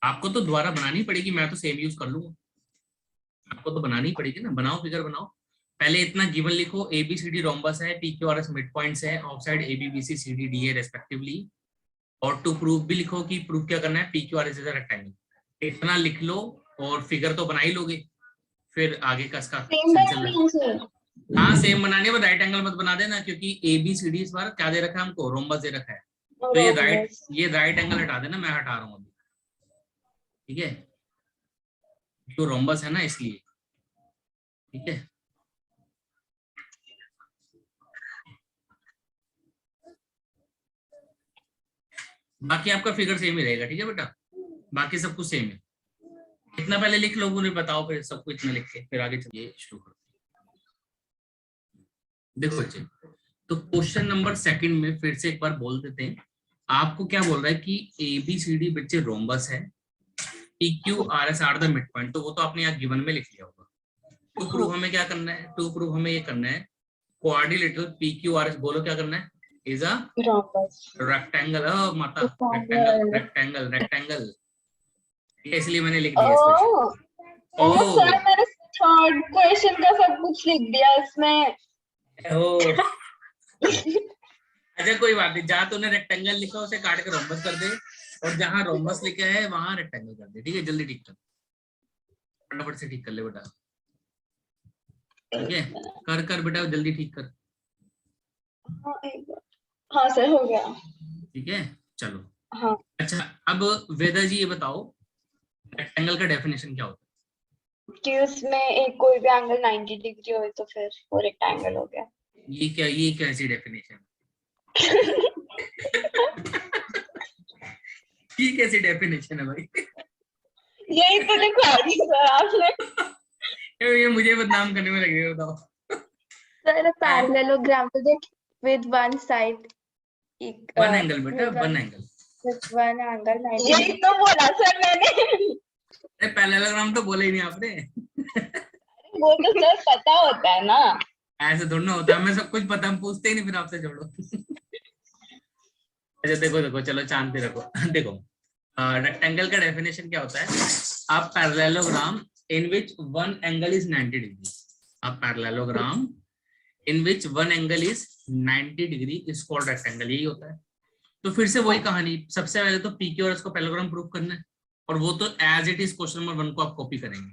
आपको तो दोबारा बनानी पड़ेगी, मैं तो सेम यूज कर लूंगा, आपको तो बनानी पड़ेगी ना। बनाओ फिगर बनाओ, पहले इतना गिवन लिखो, ABCD रोम्बस है, PQRS मिड पॉइंट्स है, of side AB BC CD DA respectively. और टू प्रूफ भी लिखो कि प्रूफ क्या करना है, PQRS इज अ रेक्टेंगल। इतना लिख लो और फिगर तो बना ही लोगे, फिर आगे का इसका सेम सिलसिला। बनानी है सर? हाँ सेम बनानी है, राइट एंगल मत बना देना, क्योंकि ABCD इस बार क्या दे रखा है हमको, रोम्बस दे रखा है। तो रोम्बस। ये राइट एंगल हटा देना, मैं हटा रहा हूँ अभी। ठीक है, तो रोम्बस है ना इसलिए। ठीक है, बाकी आपका फिगर सेम ही रहेगा। ठीक है बेटा, बाकी सब कुछ सेम है। इतना पहले लिख लो, मुझे बताओ, फिर सबको इतना लिख के फिर आगे चलिए शुरू करो। देखो बच्चे, तो क्वेश्चन नंबर सेकंड में फिर से एक बार बोल देते हैं। आपको क्या बोल रहा है कि ABCD बच्चे रोम्बस है, PQRS are the mid point, तो वो तो आपने यहाँ गिवन में लिख लिया होगा। टू प्रूफ हमें क्या करना है, टू प्रूफ हमें ये करना है क्वाड्रिलेटरल PQRS, बोलो क्या करना है, इज अ रोम्बस। रेक्टेंगल। माता Rectangle. रेक्टेंगल रेक्टेंगल, इसलिए मैंने लिख दिया स्पेशल। ओह सर, मैंने थर्ड क्वेश्चन का सब कुछ लिख दिया इसमें। अच्छा कोई बात नहीं, जहाँ तूने रेक्टेंगल लिखा उसे काट के रोम्बस कर दे, और जहाँ रोम्बस लिखा है वहां रेक्टेंगल कर दे। ठीक है, जल्दी ठीक कर, फटाफट से ठीक कर ले बेटा। ठीक है, कर कर बेटा जल्दी ठीक कर। हाँ एक बार। हाँ सर हो गया। ठीक है चलो। हाँ। अच्छा अब वेदा जी ये बताओ, रेक्टेंगल का डेफिनेशन क्या होता है? कि उसमें एक कोई भी एंगल 90 डिग्री हो तो फिर वो रेक्टेंगल हो गया। ये कैसी डेफिनेशन ये कैसी डेफिनेशन है भाई? यही तो दिखा दी सर आपने। ये मुझे बदनाम करने में लग रही है, बताओ। Sir, a parallelogram to that with one side one angle बेटा, one angle. with one angle 90 यही degree. तो बोला सर मैंने। अरे पैरेललोग्राम तो बोले ही नहीं आपने। वो तो सर पता होता है ना। ऐसे थोड़ा ना होता है, हमें सब कुछ पता, हम पूछते ही नहीं फिर आपसे, छोड़ो। अच्छा देखो देखो, चलो चांद पे रखो। देखो रेक्टेंगल का डेफिनेशन क्या होता है, आप parallelogram in which one angle is 90 degree, आप parallelogram in which one angle is 90 degree is called rectangle, यही होता है। तो फिर से वही कहानी, सबसे पहले तो PQRS को पैरेललोग्राम प्रूव करना है, और वो तो as it is question number 1 को आप कॉपी करेंगे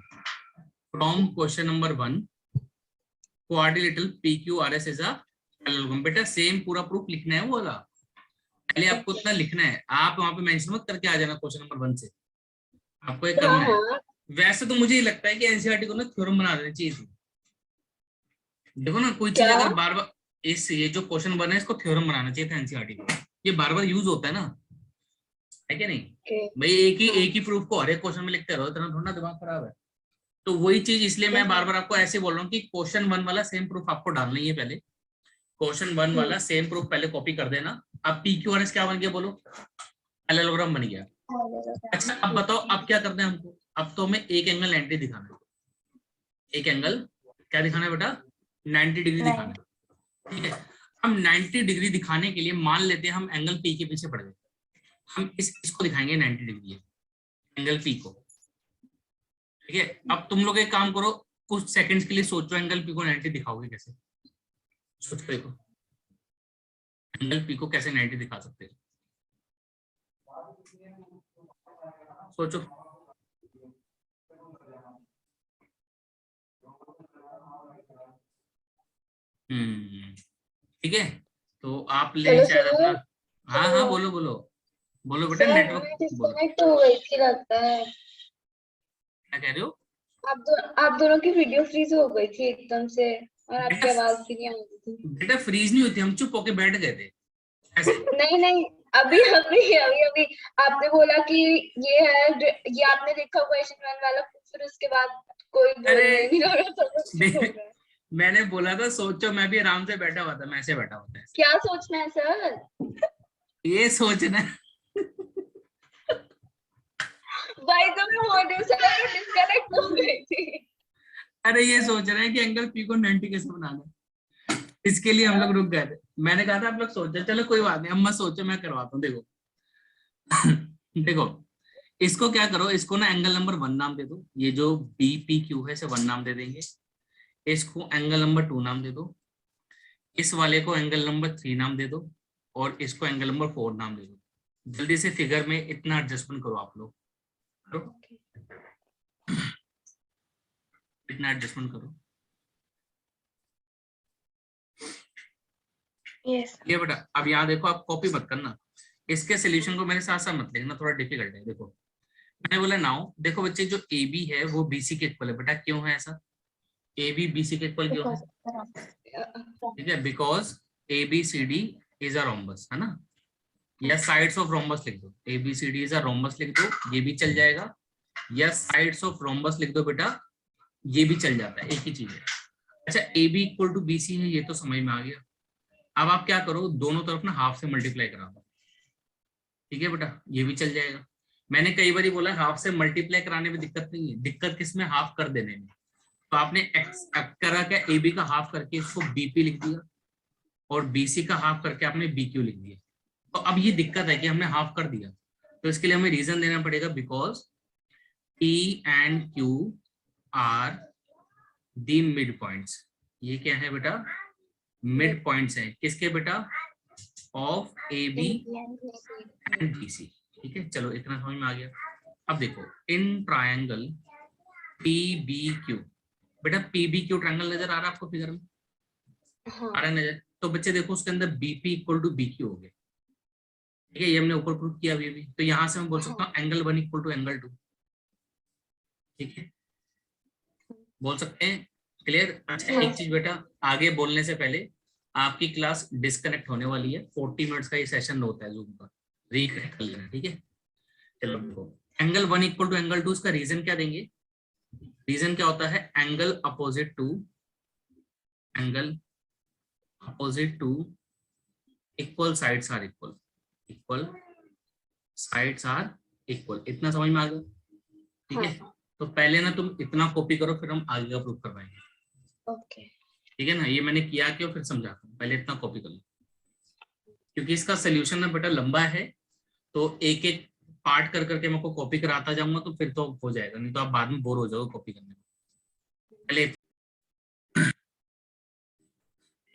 from question number 1, quadrilateral PQRS is a parallelogram. बेटा सेम पूरा प्रूफ लिखना है वो वाला, पहले आपको इतना लिखना है, आप वहां पे मेंशन मत करके आ जाना क्वेश्चन नंबर 1 से, आपको ये करना है। वैसे तो मुझे लगता है कि एनसीईआरटी को ना थ्योरम बना देना चाहिए थी। देखो ना, कोई चीज अगर बार बार ये जो क्वेश्चन बना है इसको थ्योरम बनाना चाहिए था एनसीईआरटी को, ये बार बार यूज होता है ना, है क्या नहीं भाई? एक ही प्रूफ को हर एक क्वेश्चन में लिखते रहो, इतना थोड़ा दिमाग खराब है। तो वही चीज इसलिए मैं बार बार आपको ऐसे बोल रहा हूँ कि क्वेश्चन 1 वाला सेम प्रूफ आपको डालना ही है पहले, क्वेश्चन 1 वाला सेम प्रूफ पहले कॉपी कर देना। अब PQRS क्या बन गया बोलो, पैरेललोग्राम बन गया। अच्छा अब बताओ अब क्या करना है हमको, अब तो हमें एक एंगल 90 दिखाना है, एक एंगल क्या दिखाना है बेटा, 90 डिग्री दिखाना है। ठीक है, हम 90 डिग्री दिखाने के लिए मान लेते हैं हम एंगल P के पीछे पड़ गए, हम इसको दिखाएंगे 90 डिग्री एंगल पी को, ठीक है। अब तुम लोग एक काम करो, कुछ सेकंड्स के लिए सोचो एंगल पी को 90 दिखाओगे कैसे, सोच के देखो एंगल पी को कैसे 90 दिखा सकते हो, सोचो। ठीक है, तो आप ले हेलो शायद अपना, सर। हाँ हाँ बोलो बोलो बोलो बेटा, सर नेटवर्क मैं बोलो, डिस्कनेक्ट हो गई थी लगता है। क्या कह रहे हो आप दोनों की वीडियो फ्रीज हो गई थी एकदम से और आपकी बेटा? आवाज भी नहीं आ रही थी। बेटा फ्रीज नहीं हुई थी, हम चुप होके बैठ गए थे ऐसे। नहीं नहीं, अभी अभी अभी अभी आपने बोला कि ये है, ये आपने देखा क्वेश्चन 1 वाला, फिर उसके बाद कोई अरे बोलने नहीं लगा तो बस चुप हो गए। मैंने बोला था सोचो, मैं भी आराम से बैठा हुआ था, मैं ऐसे बैठा हुआ था ऐसे। क्या सोचना है सर? ये सोचना है। भाई तो मैं बोल रही हूँ सर, डिस्कनेक्ट हो गई थी। अरे ये सोच रहे हैं कि एंगल पी को 90 कैसे बनाना है, इसके लिए हम लोग रुक गए थे। मैंने कहा था आप लोग सोचो, चलो कोई बात नहीं, हम मत सोचो, मैं करवाता हूँ। देखो देखो, इसको क्या करो, इसको ना एंगल नंबर 1 नाम दे दो, ये जो बी पी क्यू है इसे 1 नाम दे देंगे। इसको एंगल नंबर 2 नाम दे दो, इस वाले को एंगल नंबर 3 नाम दे दो, और इसको एंगल नंबर 4 नाम दे दो। जल्दी से फिगर में इतना एडजस्टमेंट करो आप लोग, करो इतना एडजस्टमेंट करो। यस ये बेटा अब यहाँ देखो, आप कॉपी मत करना, इसके सोल्यूशन को मेरे साथ साथ मत लिखना, थोड़ा डिफिकल्ट है। देखो मैंने बोला नाउ, देखो बच्चे जो ए बी है वो बीसी के इक्वल है। बेटा क्यों है ऐसा, ए बी बीसी के इक्वल क्यों है? ठीक है, because A B C D is a rhombus, है ना, या साइड्स ऑफ रोम्बस लिख दो, A B C D is a rhombus लिख दो, ये भी चल जाएगा, या साइड्स ऑफ रोम्बस लिख दो बेटा, ये भी चल जाता है, एक ही चीज है। अच्छा A B equal to B C है, ये तो समझ में आ गया। अब आप क्या करो, दोनों तरफ ना हाफ से मल्टीप्लाई करा दो, ठीक है बेटा, ये भी चल जाएगा। मैंने कई बार बोला हाफ से मल्टीप्लाई कराने में दिक्कत नहीं है, दिक्कत किसमें, हाफ कर देने में। तो आपने एक्स करा क्या, ए बी का हाफ करके इसको बीपी लिख दिया, और बीसी का हाफ करके आपने बीक्यू लिख दिया। तो अब ये दिक्कत है कि हमने हाफ कर दिया, तो इसके लिए हमें रीजन देना पड़ेगा, because P and Q are the mid points. ये क्या है बेटा, मिड पॉइंट्स है किसके बेटा, of A B and B C. ठीक है, चलो इतना समझ में आ गया। अब देखो in triangle P B Q, बेटा पी बी क्यू ट्रायंगल नजर आ रहा है आपको फिगर में? हाँ। आ रहा है नजर? तो बच्चे देखो उसके अंदर BP equal to B Q हो गया, ठीक है, ये हमने ऊपर प्रूव किया अभी। तो यहाँ से मैं बोल सकता हूँ एंगल 1 इक्वल टू एंगल 2, ठीक है, बोल सकते हैं। क्लियर? अच्छा एक चीज बेटा, आगे बोलने से पहले आपकी क्लास डिस्कनेक्ट होने वाली है, 40 मिनट्स का ये सेशन होता है जूम का, रिकनेक्ट कर लेना, ठीक है। चलो देखो एंगल 1 इक्वल टू एंगल 2, इसका रीजन क्या देंगे, रीजन क्या होता है, angle opposite to equal sides are equal sides are equal. इतना समझ में आ गया? ठीक है, तो पहले ना तुम इतना कॉपी करो, फिर हम आगे का प्रूफ करवाएंगे। ओके ठीक है ना, ये मैंने किया क्यों फिर समझाता हूँ, पहले इतना कॉपी कर लो, क्योंकि इसका सोल्यूशन ना बेटा लंबा है, तो एक एक पार्ट कर करके मैं को कॉपी कराता जाऊंगा तो फिर तो हो जाएगा, नहीं तो आप बाद में बोर हो जाओगे कॉपी करने में। पहले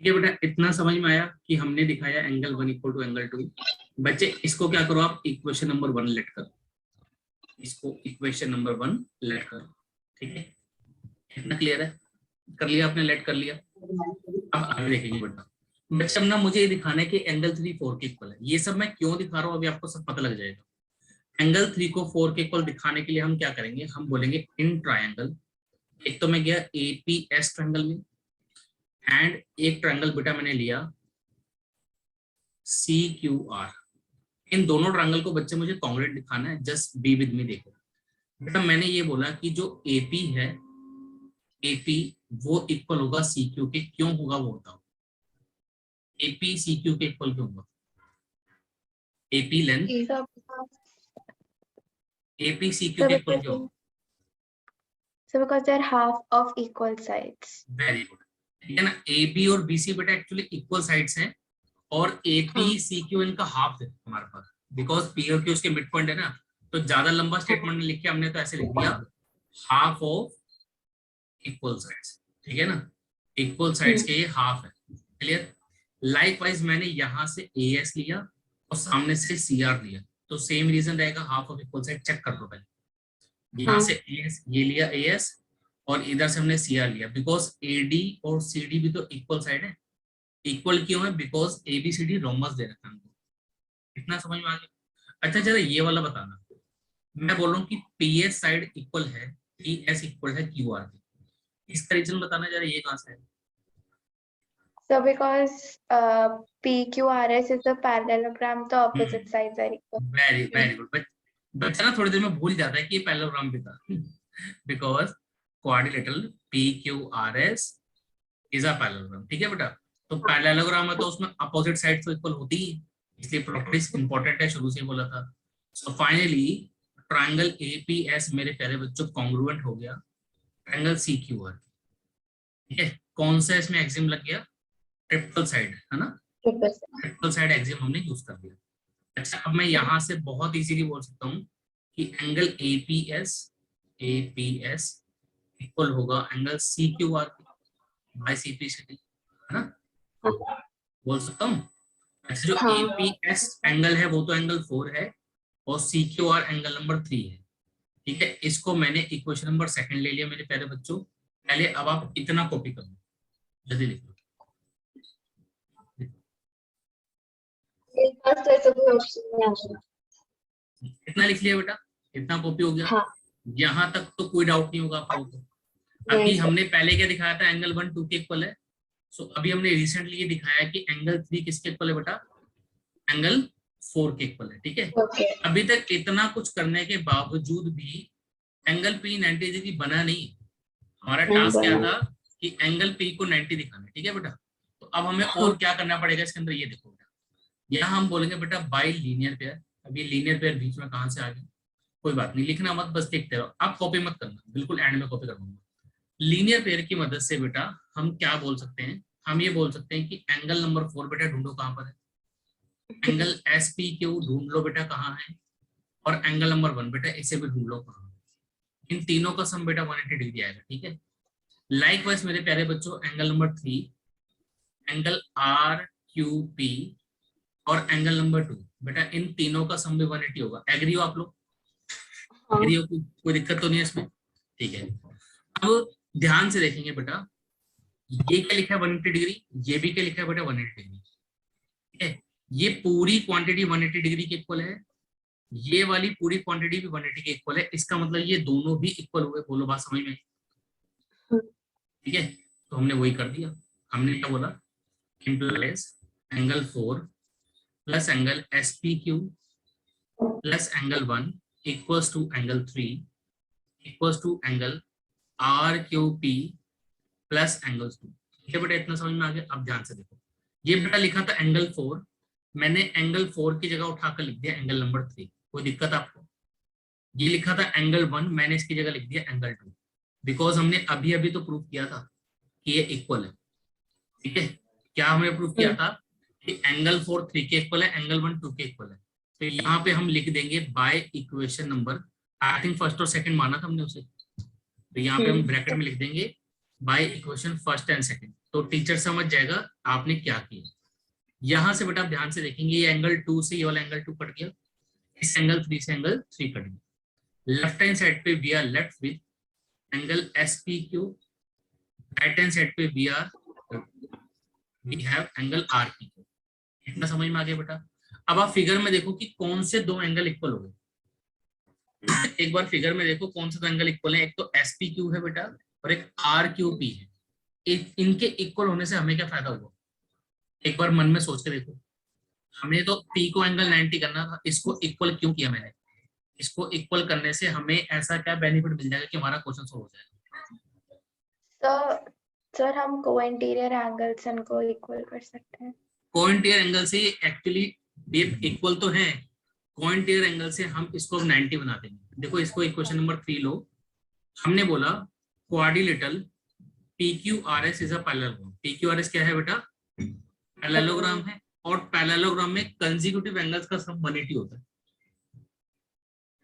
ठीक है बेटा, इतना समझ में आया कि हमने दिखाया एंगल 1 इक्वल टू एंगल 2। बच्चे इसको क्या करो, आप इक्वेशन नंबर 1 लेट करो, इसको इक्वेशन नंबर 1 लेट करो, ठीक है, इतना क्लियर है? कर लिया आपने, लेट कर लिया। अब आगे देखेंगे बेटा, बच्चे अब ना मुझे ये दिखाना है कि एंगल 3 4 के इक्वल है। ये सब मैं क्यों दिखा रहा हूँ अभी आपको सब पता लग जाएगा। एंगल 3 को 4 के इक्वल दिखाने के लिए हम क्या करेंगे, हम बोलेंगे इन ट्रायंगल, एक तो मैं गया एपीएस ट्रायंगल में, एंड एक ट्रायंगल बेटा मैंने लिया सी क्यू आर। इन दोनों ट्रायंगल को बच्चे मुझे कॉन्ग्रुएंट दिखाना है, जस्ट बी विद मी। देखो बेटा मैंने ये बोला कि जो एपी है, एपी वो इक्वल होगा सी क्यू के, क्यों होगा वो बताओ, एपी सी क्यू के इक्वल क्यों होगा, AP length AP C Q के इक्वल क्यों होगा? So because they're half of equal sides. Very good, ठीक है ना, ए बी और बी सी बेटा एक्चुअली इक्वल साइड्स हैं, और ए पी सी क्यू इनका हाफ है हमारे पास, बिकॉज पी और क्यू उसके मिड पॉइंट है ना, तो ज्यादा लंबा स्टेटमेंट लिख के हमने तो ऐसे लिख दिया हाफ ऑफ इक्वल साइड्स, ठीक है ना, इक्वल साइड्स के ये हाफ है, क्लियर। लाइकवाइज मैंने यहाँ से ए एस लिया और सामने से सी आर लिया, तो सेम रीजन रहेगा, half of equal side check कर लो पहले, यहाँ से ए एस ये लिया ए एस और इधर से हमने सी आर लिया, बिकॉज ए डी और सी डी भी तो इक्वल साइड है। इक्वल क्यों है? Because A B C D rhombus दे रखा है हमको, इतना समझ में आ गया। अच्छा जरा ये वाला बताना, मैं बोल रहा हूँ कि पी एस साइड इक्वल है, पी एस इक्वल है क्यू आर के, इसका रीजन बताना जरा, ये कहाँ से है? So because PQRS is a parallelogram, the opposite sides are equal. Very very good. बच्चा ना थोड़ी देर में भूल जाता है कि ये पैरेललोग्राम भी था, because quadrilateral P Q R S is a parallelogram, ठीक है बेटा। तो पैरेललोग्राम है तो उसमें अपोजिट साइड तो इक्वल होती ही, इसलिए प्रॉपर्टीज इंपॉर्टेंट है, शुरू से बोला था। सो फाइनली ट्रायंगल एपीएस मेरे प्यारे बच्चों कॉन्ग्रुएंट हो गया ट्रायंगल सीक्यूआर, ठीक है। कौन सा इसमें एक्सिम लग गया? ट्रिपल साइड, है ना, ट्रिपल साइड एक्सिम हमने यूज कर दिया। अच्छा अब मैं यहाँ से बहुत इजीली बोल सकता हूँ कि एंगल एपीएस इक्वल होगा एंगल सीक्यूआर बाय सीपीसीटी, है ना, बोल सकता हूँ। अच्छा जो एपीएस एंगल है वो तो एंगल 4 है और सीक्यूआर एंगल नंबर 3 है, ठीक है। इसको मैंने इक्वेशन नंबर 2 ले लिया मेरे प्यारे बच्चों। पहले अब आप इतना कॉपी कर लो, जल्दी लिख लो। इतना लिख लिया बेटा, इतना कॉपी हो गया। हाँ। यहाँ तक तो कोई डाउट नहीं होगा आप लोगों को। अभी हमने पहले क्या दिखाया था? एंगल 1 2 के इक्वल है। सो अभी हमने रिसेंटली ये दिखाया कि एंगल 3 किसके इक्वल है बेटा? एंगल 4 के इक्वल है, ठीक है। अभी तक इतना कुछ करने के बावजूद भी एंगल पी 90 डिग्री बना नहीं। हमारा टास्क क्या था कि एंगल पी को 90 दिखाना, ठीक है बेटा। तो अब हमें और क्या करना पड़ेगा इसके अंदर, ये देखो बेटा। यहाँ हम बोलेंगे बेटा बाय लीनियर पेयर। अब ये लीनियर पेयर बीच में कहाँ से आ गया? कोई बात नहीं, लिखना मत, बस देखते रहो, आप कॉपी मत करना, बिल्कुल एंड में कॉपी कर दूंगा। लीनियर पेयर की मदद से बेटा हम क्या बोल सकते हैं? हम ये बोल सकते हैं कि एंगल नंबर 4 बेटा ढूंढो कहाँ पर है, एंगल एस पी क्यू ढूंढ लो बेटा कहाँ है, और एंगल नंबर 1 बेटा इसे भी ढूंढ लो कहाँ है। इन तीनों का सम बेटा 180 डिग्री आएगा, ठीक है। लाइकवाइज मेरे प्यारे बच्चों angle number 3, angle R Q P और एंगल नंबर 2 बेटा इन तीनों का सम भी 180 होगा। एग्री हो आप लोग? एग्री हो? कोई दिक्कत तो नहीं है इसमें, ठीक है। अब ध्यान से देखेंगे बेटा, ये क्या लिखा है 180 डिग्री, ये भी क्या लिखा है बेटा 180 डिग्री, ठीक है। ये पूरी क्वांटिटी 180 डिग्री के इक्वल है, ये वाली पूरी क्वांटिटी भी 180 के इक्वल है। इसका मतलब ये दोनों भी इक्वल हुए। बोलो बात समझ में, ठीक है। तो हमने वही कर दिया। हमने क्या बोला? Implies angle 4 plus angle S P Q plus angle 1 equals to angle 3 equals to angle R Q P plus angle 2, ठीक है बेटा। इतना समझ में आ गया? अब ध्यान से देखो, ये बेटा लिखा था एंगल 4, मैंने एंगल 4 की जगह उठाकर लिख दिया एंगल नंबर 3। कोई दिक्कत आपको? ये लिखा था एंगल 1, मैंने इसकी जगह लिख दिया एंगल 2, बिकॉज हमने अभी अभी तो प्रूव किया था कि ये इक्वल है, ठीक है। क्या हमने प्रूव किया था? कि एंगल 4 3 के इक्वल है, एंगल 1 2 के इक्वल है। तो यहाँ पे हम लिख देंगे by equation number, I think first और सेकंड माना था हमने उसे, तो यहाँ पे हम ब्रैकेट में लिख देंगे by equation first and second. तो टीचर समझ जाएगा आपने क्या किया। यहाँ से बेटा ध्यान से देखेंगे, ये एंगल 2 से ये वाला एंगल 2 कट गया, इस एंगल 3 से एंगल 3 कट गया। लेफ्ट हैंड साइड पे we are left with angle S P Q, right hand side पे we have angle R P Q. इतना समझ में आ गया बेटा? अब आप फिगर में देखो कि कौन से दो एंगल इक्वल हो गए। एक बार फिगर में देखो कौन से दो एंगल इक्वल है, एक तो एस पी क्यू है बेटा और एक आर क्यू पी है। इनके इक्वल होने से हमें क्या फायदा हुआ? एक बार मन में सोच के देखो, हमने तो पी को एंगल 90 करना था, इसको इक्वल क्यों किया मैंने? इसको इक्वल करने से हमें ऐसा क्या बेनिफिट मिल जाएगा कि हमारा क्वेश्चन सोल्व हो जाएगा। सर हम को-इंटीरियर एंगल्स इनको इक्वल कर सकते हैं। को-इंटीरियर एंगल से एक्चुअली ये इक्वल तो है, को-इंटीरियर एंगल से हम इसको 90 बना देंगे। देखो इसको इक्वेशन नंबर 3 लो। हमने बोला quadrilateral PQRS is a parallelogram. PQRS क्या है बेटा? पैरेललोग्राम है। और पैरेललोग्राम में कंसेक्यूटिव एंगल्स का सम 180 होता है।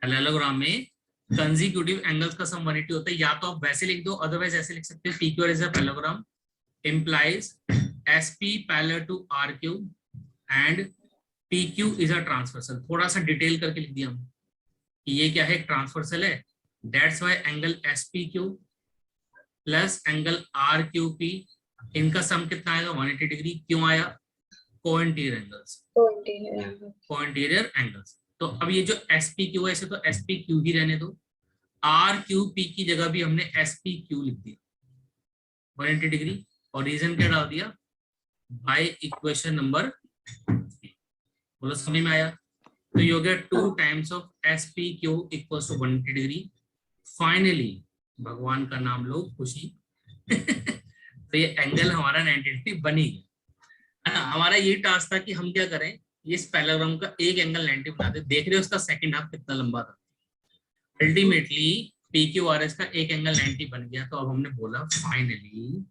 पैरेललोग्राम में कंसेक्यूटिव एंगल्स का सम 180 होता है। या तो आप वैसे लिख दो, अदरवाइज ऐसे लिख सकते हैं, PQR is a parallelogram implies SP parallel to RQ and PQ is a transversal। थोड़ा सा डिटेल करके लिख दिया हम कि ये क्या है, ट्रांसवर्सल है। That's why angle SPQ plus angle RQP, इनका सम कितना आएगा, 180 डिग्री। क्यों आया, कोइंटीरियर एंगल्स, कोइंटीरियर एंगल्स। तो अब ये जो SPQ है, इसे तो SPQ ही रहने दो, RQP की जगह भी हमने SPQ लिख दिया 180 डिग्री। और रीजन क्या डाल दिया, बाय इक्वेशन नंबर, बोलो समझ में आया। तो ये हो गया 2 times of SPQ equals to 180 degree. Finally भगवान का नाम लो, खुशी। तो ये एंगल हमारा 90 डिग्री बन ही गया, है ना। हमारा ये टास्क था कि हम क्या करें, इस पैरेललोग्राम का एक एंगल 90 बना दे। देख रहे हो उसका सेकंड हाफ कितना लंबा था। अल्टीमेटली PQRS का एक एंगल 90 बन गया। तो अब हमने बोला finally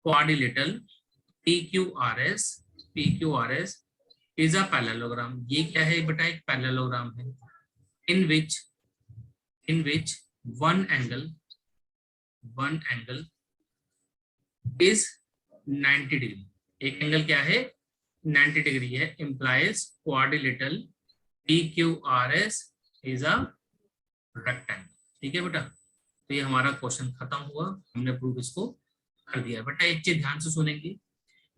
quadrilateral PQRS is a parallelogram. ये क्या है बेटा, एक पैरेललोग्राम है in which one angle is 90 degree. एक एंगल क्या है, 90 डिग्री है। Implies quadrilateral PQRS is a rectangle. ठीक है बेटा, तो ये हमारा क्वेश्चन खत्म हुआ, हमने प्रूफ इसको कर दिया। बेटा एक चीज ध्यान से सुनेंगे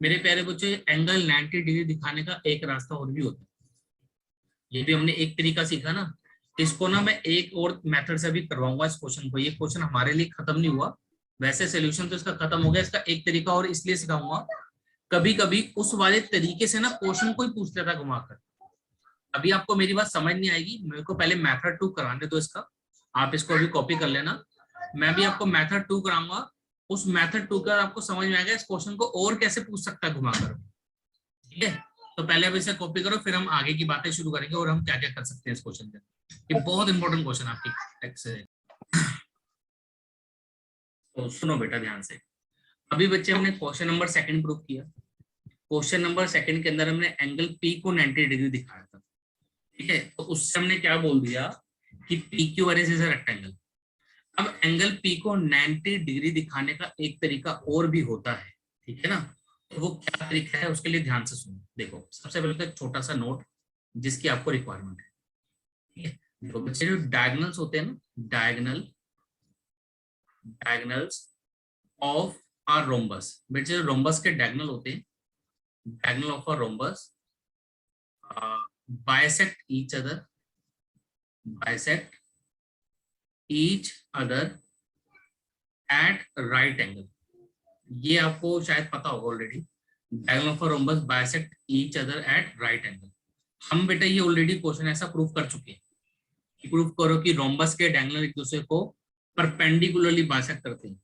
मेरे प्यारे बच्चों, एंगल 90 डिग्री दिखाने का एक रास्ता और भी होता है। ये भी हमने एक तरीका सीखा ना, इसको ना मैं एक और मेथड से भी करवाऊंगा इस क्वेश्चन को। ये क्वेश्चन हमारे लिए खत्म नहीं हुआ, वैसे सोल्यूशन तो इसका खत्म हो गया। इसका एक तरीका और इसलिए सिखाऊंगा, कभी कभी उस वाले तरीके से ना क्वेश्चन को ही पूछ लेता घुमाकर। अभी आपको मेरी बात समझ नहीं आएगी, मेरे को पहले मेथड 2 कराने दो इसका। आप इसको अभी कॉपी कर लेना, मैं भी आपको मेथड 2 कराऊंगा। उस मेथड 2 का आपको समझ में आएगा इस क्वेश्चन को और कैसे पूछ सकता है घुमाकर। ठीक है, तो पहले अब इसे कॉपी करो, फिर हम आगे की बातें शुरू करेंगे और हम क्या क्या कर सकते हैं इस क्वेश्चन के। ये बहुत इंपॉर्टेंट क्वेश्चन आपकी एक्सरसाइज। तो सुनो बेटा ध्यान से। अभी बच्चे हमने क्वेश्चन नंबर 2 प्रूव किया। क्वेश्चन नंबर 2 के अंदर हमने एंगल P को 90 डिग्री दिखाया था। ठीक है, तो उससे हमने क्या बोल दिया कि PQRS इज अ रेक्टेंगल। अब एंगल P को 90 डिग्री दिखाने का एक तरीका और भी होता है, ठीक है ना। तो वो क्या तरीका है, उसके लिए ध्यान से सुनो। देखो सबसे पहले तो एक छोटा सा नोट जिसकी आपको रिक्वायरमेंट है। ठीक है, देखो बच्चे जो डायगोनल्स होते हैं ना, डायगोनल्स ऑफ अ रोम्बस, बच्चे जो रोम्बस के डायगोनल होते हैं, diagonal of a rhombus bisect each other at right angle। ये आपको शायद पता होगा already. Diagonal of a rhombus bisect each other at right angle। हम बेटा ये ऑलरेडी क्वेश्चन ऐसा प्रूव कर चुके हैं कि प्रूव करो कि रोम्बस के डायगोनल एक दूसरे को परपेंडिकुलरली बाइसेक्ट करते हैं।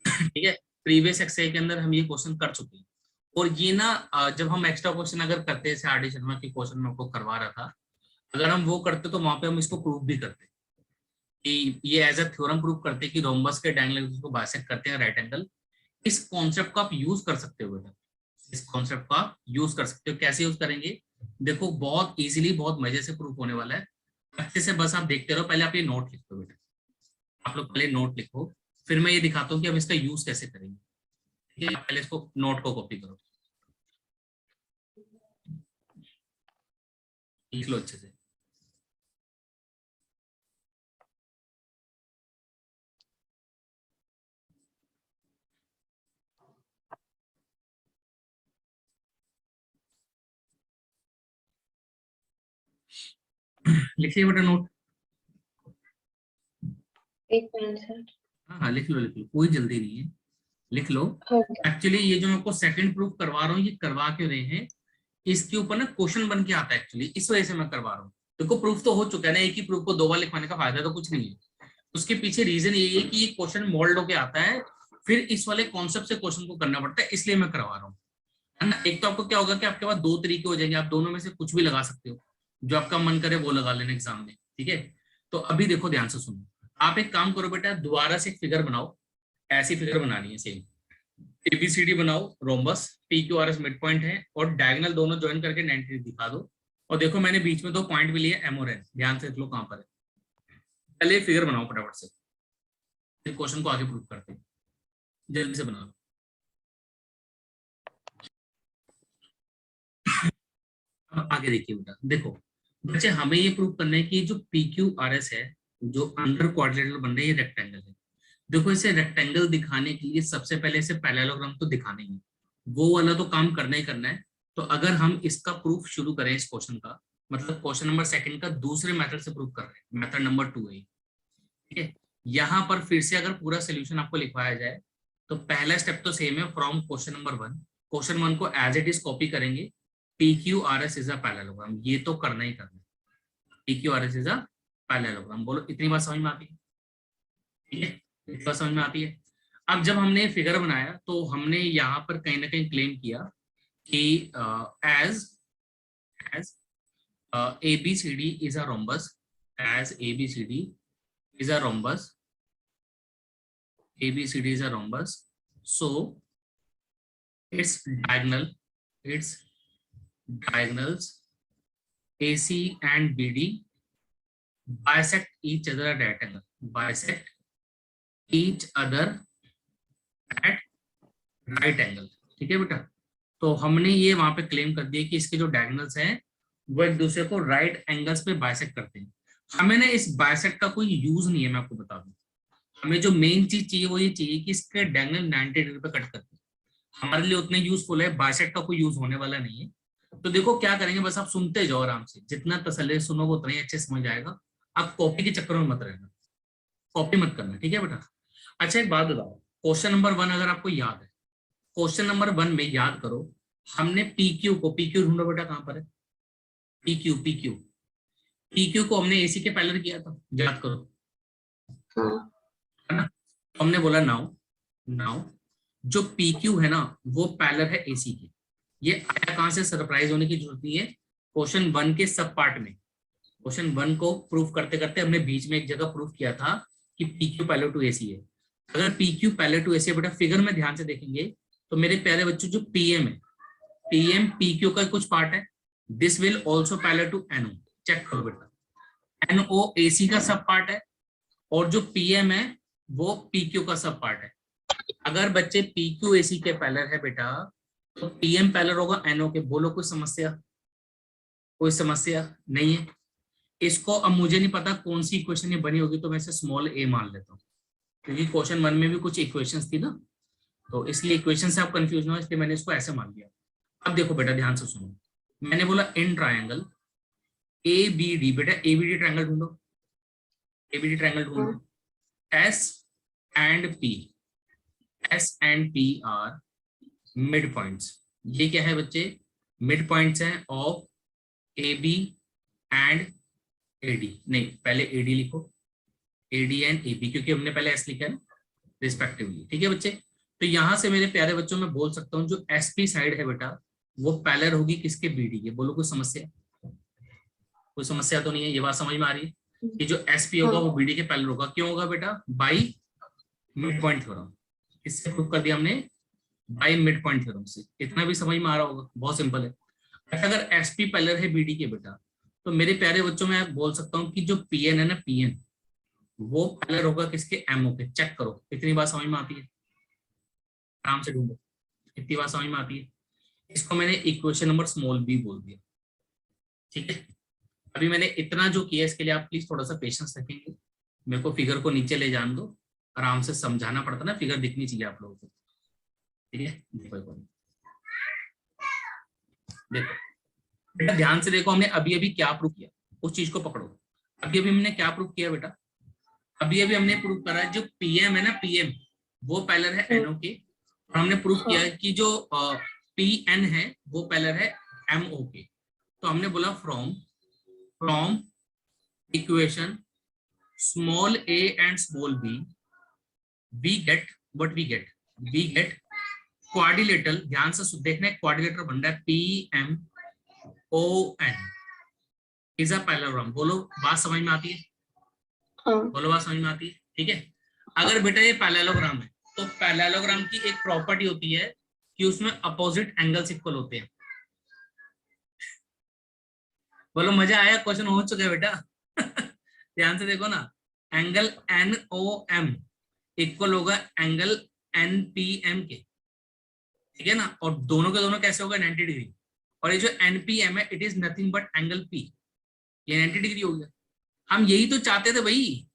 ठीक है, प्रीवियस एक्सरसाइज के अंदर हम ये क्वेश्चन कर चुके हैं। और ये ना जब हम एक्स्ट्रा क्वेश्चन अगर करते हैं, जैसे आर डी शर्मा के क्वेश्चन में आपको करवा रहा था, अगर हम वो करते तो वहां पे हम इसको प्रूव भी करते कि ये एज अ थ्योरम प्रूव करते कि रोम्बस के डायगोनल को बाइसेक्ट करते हैं राइट एंगल। इस कॉन्सेप्ट को आप यूज कर सकते हो बेटा, इस कॉन्सेप्ट को आप यूज कर सकते हो। कैसे यूज करेंगे, देखो बहुत इजीली, बहुत मजे से प्रूव होने वाला है। अच्छे से बस आप देखते रहो। पहले आप ये नोट लिख दो बेटा, आप लोग पहले नोट लिखो, फिर मैं ये दिखाता हूँ कि हम इसका यूज कैसे करेंगे। ठीक है, पहले इसको नोट को कॉपी करो, लिख लो अच्छे से। लिखिए बेटा नोट। एक मिनट सर। हाँ लिख लो, कोई जल्दी नहीं है, लिख लो। एक्चुअली ये जो मैं आपको सेकंड प्रूफ करवा रहा हूँ, ये करवा क्यों रहे हैं, इसके ऊपर ना क्वेश्चन बन के आता है एक्चुअली, इस वजह से मैं करवा रहा हूँ। देखो प्रूफ तो हो चुका है ना, एक ही प्रूफ को 2 बार लिखवाने का फायदा तो कुछ नहीं है। उसके पीछे रीजन यही है कि ये क्वेश्चन मोल्ड होके आता है, फिर इस वाले कॉन्सेप्ट से क्वेश्चन को करना पड़ता है, इसलिए मैं करवा रहा हूँ, है ना। एक तो आपको क्या होगा कि आपके पास 2 तरीके हो जाएंगे, आप दोनों में से कुछ भी लगा सकते हो, जो आपका मन करे वो लगा लेना एग्जाम में। ठीक है, तो अभी देखो ध्यान से सुनो। आप एक काम करो बेटा, दोबारा से एक फिगर बनाओ, ऐसी फिगर बनानी है सेम। एबीसीडी बनाओ rhombus, P Q R S mid point है और डायगोनल दोनों ज्वाइन करके 90 दिखा दो। और देखो मैंने बीच में 2 पॉइंट भी लिए एम और एन, ध्यान से देख लो कहां पर है। पहले फिगर बनाओ फटाफट से, फिर क्वेश्चन को आगे प्रूव करते हैं, जल्दी से बनाओ। अब आगे देखिए बेटा, देखो बच्चे हमें ये प्रूव करना है कि जो पी क्यू आर एस है, जो अंडर क्वाड्रिलेटरल बन रहा है, ये रेक्टेंगल है। देखो इसे रेक्टेंगल दिखाने के लिए सबसे पहले इसे पैरेललोग्राम तो दिखाना ही है, वो वाला तो काम करना ही करना है। तो अगर हम इसका प्रूफ शुरू करें इस क्वेश्चन का, मतलब क्वेश्चन नंबर 2 का दूसरे मेथड से प्रूफ कर रहे हैं, मेथड नंबर 2 है, ठीक है। यहाँ पर फिर से अगर पूरा सोल्यूशन आपको लिखवाया जाए तो पहला स्टेप तो सेम है, फ्रॉम क्वेश्चन नंबर 1। क्वेश्चन 1 को एज इट इज कॉपी करेंगे, P Q R S is a parallelogram, ये तो करना ही करना है, P Q R S is a parallelogram. बोलो इतनी बात समझ में आती है, ठीक है, इतनी बात समझ में आती है। अब जब हमने फिगर बनाया तो हमने यहाँ पर कहीं ना कहीं क्लेम किया कि as ABCD is a rhombus, as ABCD is a rhombus, ABCD is a rhombus, so its diagonals AC and BD bisect each other at right angle, bisect each other at right angle, ठीक है बेटा। तो हमने ये वहां पे claim कर दिया कि इसके जो डायगोनल्स हैं वो एक दूसरे को राइट एंगल्स पे बाइसेक्ट करते हैं। हमें ना इस बाइसेक्ट का कोई यूज नहीं है, मैं आपको बता दूं। हमें जो मेन चीज चाहिए वो ये चाहिए कि इसके डायगोनल 90 डिग्री पे कट करते हैं, हमारे लिए उतने यूजफुल है, बाइसेक्ट का कोई यूज होने वाला नहीं है। तो देखो क्या करेंगे, बस आप सुनते जाओ आराम से, जितना तसल्ली से सुनोगे उतना ही अच्छे समझ आएगा। आप कॉपी के चक्कर में मत रहना, कॉपी मत करना, ठीक है बेटा। अच्छा एक बात बताओ, क्वेश्चन नंबर 1 अगर आपको याद है, क्वेश्चन नंबर 1 में याद करो, हमने पीक्यू को, पीक्यू ढूंढो बेटा कहां पर है, पीक्यू को हमने एसी के पैरेलल किया था, याद करो, है ना। तो हमने बोला नाउ जो पीक्यू है ना वो पैरेलल है एसी के। ये आया कहां से, सरप्राइज होने की जरूरत नहीं है, क्वेश्चन 1 के सब पार्ट में, क्वेश्चन 1 को प्रूफ करते करते हमने बीच में एक जगह प्रूफ किया था कि पीक्यू पैरेलल टू एसी है। अगर पीक्यू पैरेलल टू एसी है बेटा, फिगर में ध्यान से देखेंगे तो मेरे प्यारे बच्चों जो पीएम है, पीएम पीक्यू का कुछ पार्ट है, this will also parallel to N O, check करो बेटा, एनओ एसी का सब पार्ट है और जो पीएम है वो पीक्यू का सब पार्ट है। अगर बच्चे पीक्यू एसी के पैरेलल है बेटा तो पीएम पैरेलल होगा एनओ के। बोलो कोई समस्या, कोई समस्या नहीं है। इसको अब मुझे नहीं पता कौन सी इक्वेशन ये बनी होगी, तो मैं इसे स्मॉल ए मान लेता हूँ, क्योंकि क्वेश्चन 1 में भी कुछ इक्वेशंस थी ना, तो इसलिए इक्वेशन से आप कंफ्यूज ना हो, इसलिए मैंने इसको ऐसे मान लिया। अब देखो बेटा ध्यान से सुनो, मैंने बोला इन ट्रायंगल एबीडी, बेटा एबीडी ट्रायंगल ढूंढो, एबीडी ट्रायंगल ढूंढो, S and P R mid points. ये क्या है बच्चे, मिड पॉइंट्स हैं of A B and A D, नहीं पहले ए डी लिखो, A D and A B, क्योंकि हमने पहले एस लिखा है रिस्पेक्टिवली, ठीक है बच्चे। तो यहां से मेरे प्यारे बच्चों में बोल सकता हूँ जो एस पी साइड है बेटा वो पैरेलल होगी किसके, बी डी के। बोलो कोई समस्या, कोई समस्या तो नहीं है, ये बात समझ में आ रही है कि जो एस पी होगा वो बी डी के पैरेलल होगा। क्यों होगा बेटा, बाई मिड पॉइंट थ्योरम, इससे प्रूव कर दिया हमने बाई मिड पॉइंट थ्योरम से। इतना भी समझ में आ रहा होगा, बहुत सिंपल है। अगर एस पी पैरेलल है बी डी के बेटा, तो मेरे प्यारे बच्चों में बोल सकता हूँ कि जो पी एन है ना, पी एन वो पैरेलल होगा किसके, एमओ के। चेक करो इतनी बात समझ में आती है, आराम से ढूंढो, इतनी बात समझ में आती है। इसको मैंने इक्वेशन नंबर स्मॉल बी बोल दिया, ठीक है। अभी मैंने इतना जो किया इसके लिए आप प्लीज थोड़ा सा पेशेंस रखेंगे, मेरे को फिगर को नीचे ले जान दो, आराम से समझाना पड़ता ना, फिगर दिखनी चाहिए आप लोगों को, ठीक है। देखो बेटा ध्यान से देखो, हमने अभी अभी क्या प्रूव किया, उस चीज को पकड़ो। अभी अभी हमने क्या प्रूव किया बेटा, अभी अभी हमने प्रूव करा जो पीएम है ना, पीएम वो पैरेलल है एनओ के, और हमने प्रूव किया कि जो पीएन है वो पैरेलल है एमओ के। तो हमने बोला from equation small A and small B we get what, we get quadrilateral, ध्यान से देखना है, क्वाड्रिलेटरल बन रहा है P M O N is a parallelogram. बोलो बात समझ में आती है, बोलो बात समझ में आती है, ठीक है। अगर बेटा ये पैरेललोग्राम है तो पैरेललोग्राम की एक प्रॉपर्टी होती है कि उसमें अपोजिट एंगल्स इक्वल होते हैं। बोलो मजा आया? क्वेश्चन हो चुका है बेटा। ध्यान से देखो ना, एंगल NOM इक्वल होगा एंगल NPM के, ठीक है ना, और दोनों के दोनों कैसे होगा 90 डिग्री। और ये जो NPM है it is nothing but angle P, ये 90 डिग्री हो गया। हम यही तो चाहते थे भाई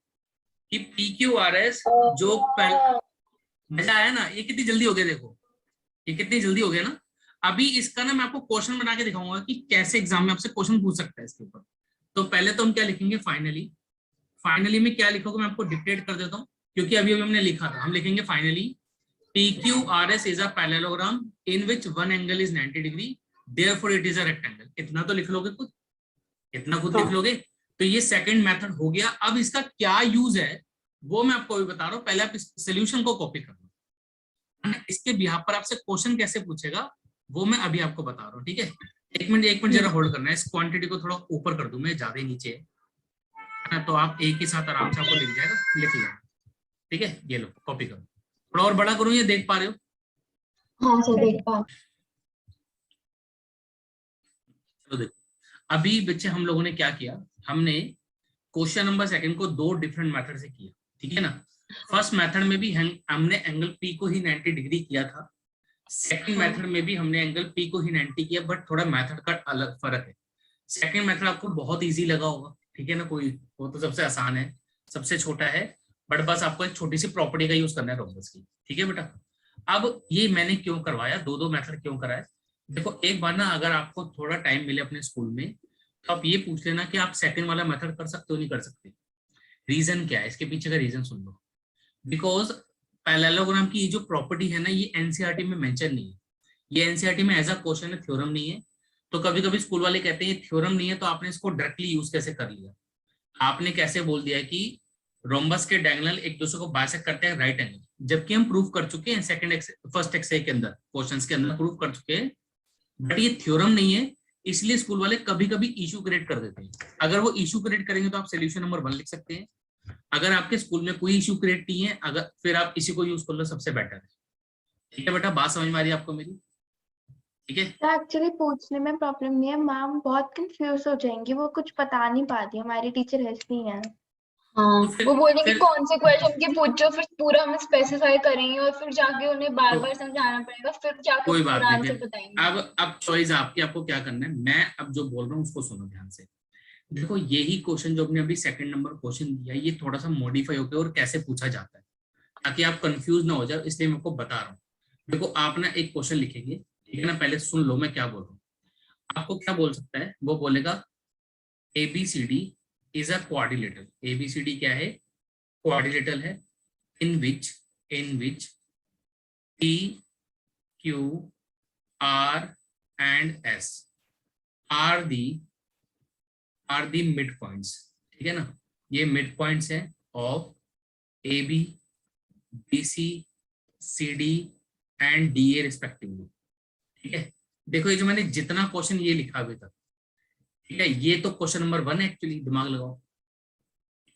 कि PQRS जो मजा आया ना, ये कितनी जल्दी हो गया, देखो ये कितनी जल्दी हो गया ना। अभी इसका ना मैं आपको क्वेश्चन बना के दिखाऊंगा कि कैसे एग्जाम में आपसे क्वेश्चन पूछ सकता है इसके ऊपर। तो पहले तो हम क्या लिखेंगे, फाइनली। फाइनली में क्या लिखोगे मैं आपको डिक्टेट कर देता हूँ, क्योंकि अभी अभी हमने लिखा था। हम लिखेंगे finally PQRS is a parallelogram in which one angle is 90 degree, therefore it is a rectangle। इतना तो लिख लोगे खुद, इतना खुद लिख लोगे। तो ये सेकंड मेथड हो गया। अब इसका क्या यूज है वो मैं आपको अभी बता रहा हूँ। पहले आप इस सोल्यूशन को कॉपी कर लो, इसके बिहाफ पर आपसे क्वेश्चन कैसे पूछेगा वो मैं अभी आपको बता रहा हूँ, ठीक है। एक मिनट जरा होल्ड करना है, इस क्वांटिटी को थोड़ा ऊपर कर दूं मैं, ज्यादा ही नीचे है, तो आप एक ही साथ आराम से आपको लिख जाएगा, लिख लेना, ठीक है। ये लो कॉपी करो, थोड़ा और बड़ा करूँ, ये देख पा रहे हो? हाँ सर देख पा। चलो देखो, अभी बच्चे हम लोगों ने क्या किया, हमने क्वेश्चन नंबर सेकंड को दो डिफरेंट मेथड से किया, ठीक है ना। फर्स्ट मेथड में भी हमने एंगल P को ही 90 डिग्री किया था। सेकंड मेथड में भी हमने एंगल P को ही 90 किया, बट थोड़ा मेथड का अलग फर्क है। सेकंड मेथड आपको बहुत इजी लगा होगा, ठीक है ना, कोई वो तो सबसे आसान है, सबसे छोटा है, बट बस आपको एक छोटी सी प्रॉपर्टी का यूज करना है रोम्बस की, ठीक है बेटा। अब ये मैंने क्यों करवाया, दो मेथड क्यों कराए, देखो एक बार ना अगर आपको थोड़ा टाइम मिले अपने स्कूल में तो आप ये पूछ लेना कि आप सेकंड वाला मेथड कर सकते हो नहीं कर सकते। रीजन क्या है, इसके पीछे का रीजन सुन लो। बिकॉज पैरेललोग्राम की ये जो प्रॉपर्टी है ना, ये एनसीईआरटी में मेंशन नहीं है, ये एनसीईआरटी में एज अ क्वेश्चन है, थ्योरम नहीं है। तो कभी कभी स्कूल वाले कहते हैं ये थ्योरम नहीं है, तो आपने इसको डायरेक्टली यूज कैसे कर लिया, आपने कैसे बोल दिया कि रोम्बस के डायगोनल एक दूसरे को बाइसेक्ट करते हैं राइट एंगल, जबकि हम प्रूफ कर चुके हैं फर्स्ट एक्सरसाइज के अंदर, क्वेश्चंस के अंदर प्रूफ कर चुके हैं, बट ये थ्योरम नहीं है। इसलिए स्कूल वाले कभी कभी इशू क्रिएट कर देते हैं। अगर वो इशू क्रिएट करेंगे तो आप सोल्यूशन नंबर 1 लिख सकते हैं। अगर आपके स्कूल में कोई इशू क्रिएट नहीं है, अगर फिर आप इसी को यूज कर लो, सबसे बेटर है, ठीक है बेटा। बात समझ में आ रही है आपको मेरी, ठीक है। एक्चुअली पूछने में प्रॉब्लम नहीं है, मैम बहुत कंफ्यूज हो जाएंगी, वो कुछ बता नहीं पाती, हमारी टीचर ऐसी हैं। हाँ तो वो बोलेंगे फिर कौन से क्वेश्चन के पूछो, फिर पूरा हमें स्पेसिफाई करेंगे और फिर जाके उन्हें बार तो बार समझाना पड़ेगा, फिर जाके कोई बात पूरा नहीं, आंसर फिर बताएंगे। अब चॉइस आपकी, आपको क्या करना है, मैं अब जो बोल रहा हूँ उसको सुनो ध्यान से। देखो यही क्वेश्चन जो हमने अभी सेकंड नंबर क्वेश्चन दिया, ये थोड़ा सा मॉडिफाई होकर और कैसे पूछा जाता है, ताकि आप कंफ्यूज ना हो जाए, इसलिए मैं आपको बता रहा हूँ। देखो आप ना एक क्वेश्चन लिखेंगे, ठीक है ना, पहले सुन लो मैं क्या बोल रहा हूँ। आपको क्या बोल सकता है, वो बोलेगा ABCD is a quadrilateral. ABCD क्या है, क्वाड्रिलेटरल है, in which P Q R and S are the mid points, ठीक है ना। ये मिड पॉइंट्स हैं of AB, BC, CD and DA respectively, ठीक है। देखो ये जो मैंने जितना क्वेश्चन ये लिखा अभी तक, ठीक है, ये तो क्वेश्चन नंबर 1 है एक्चुअली, दिमाग लगाओ।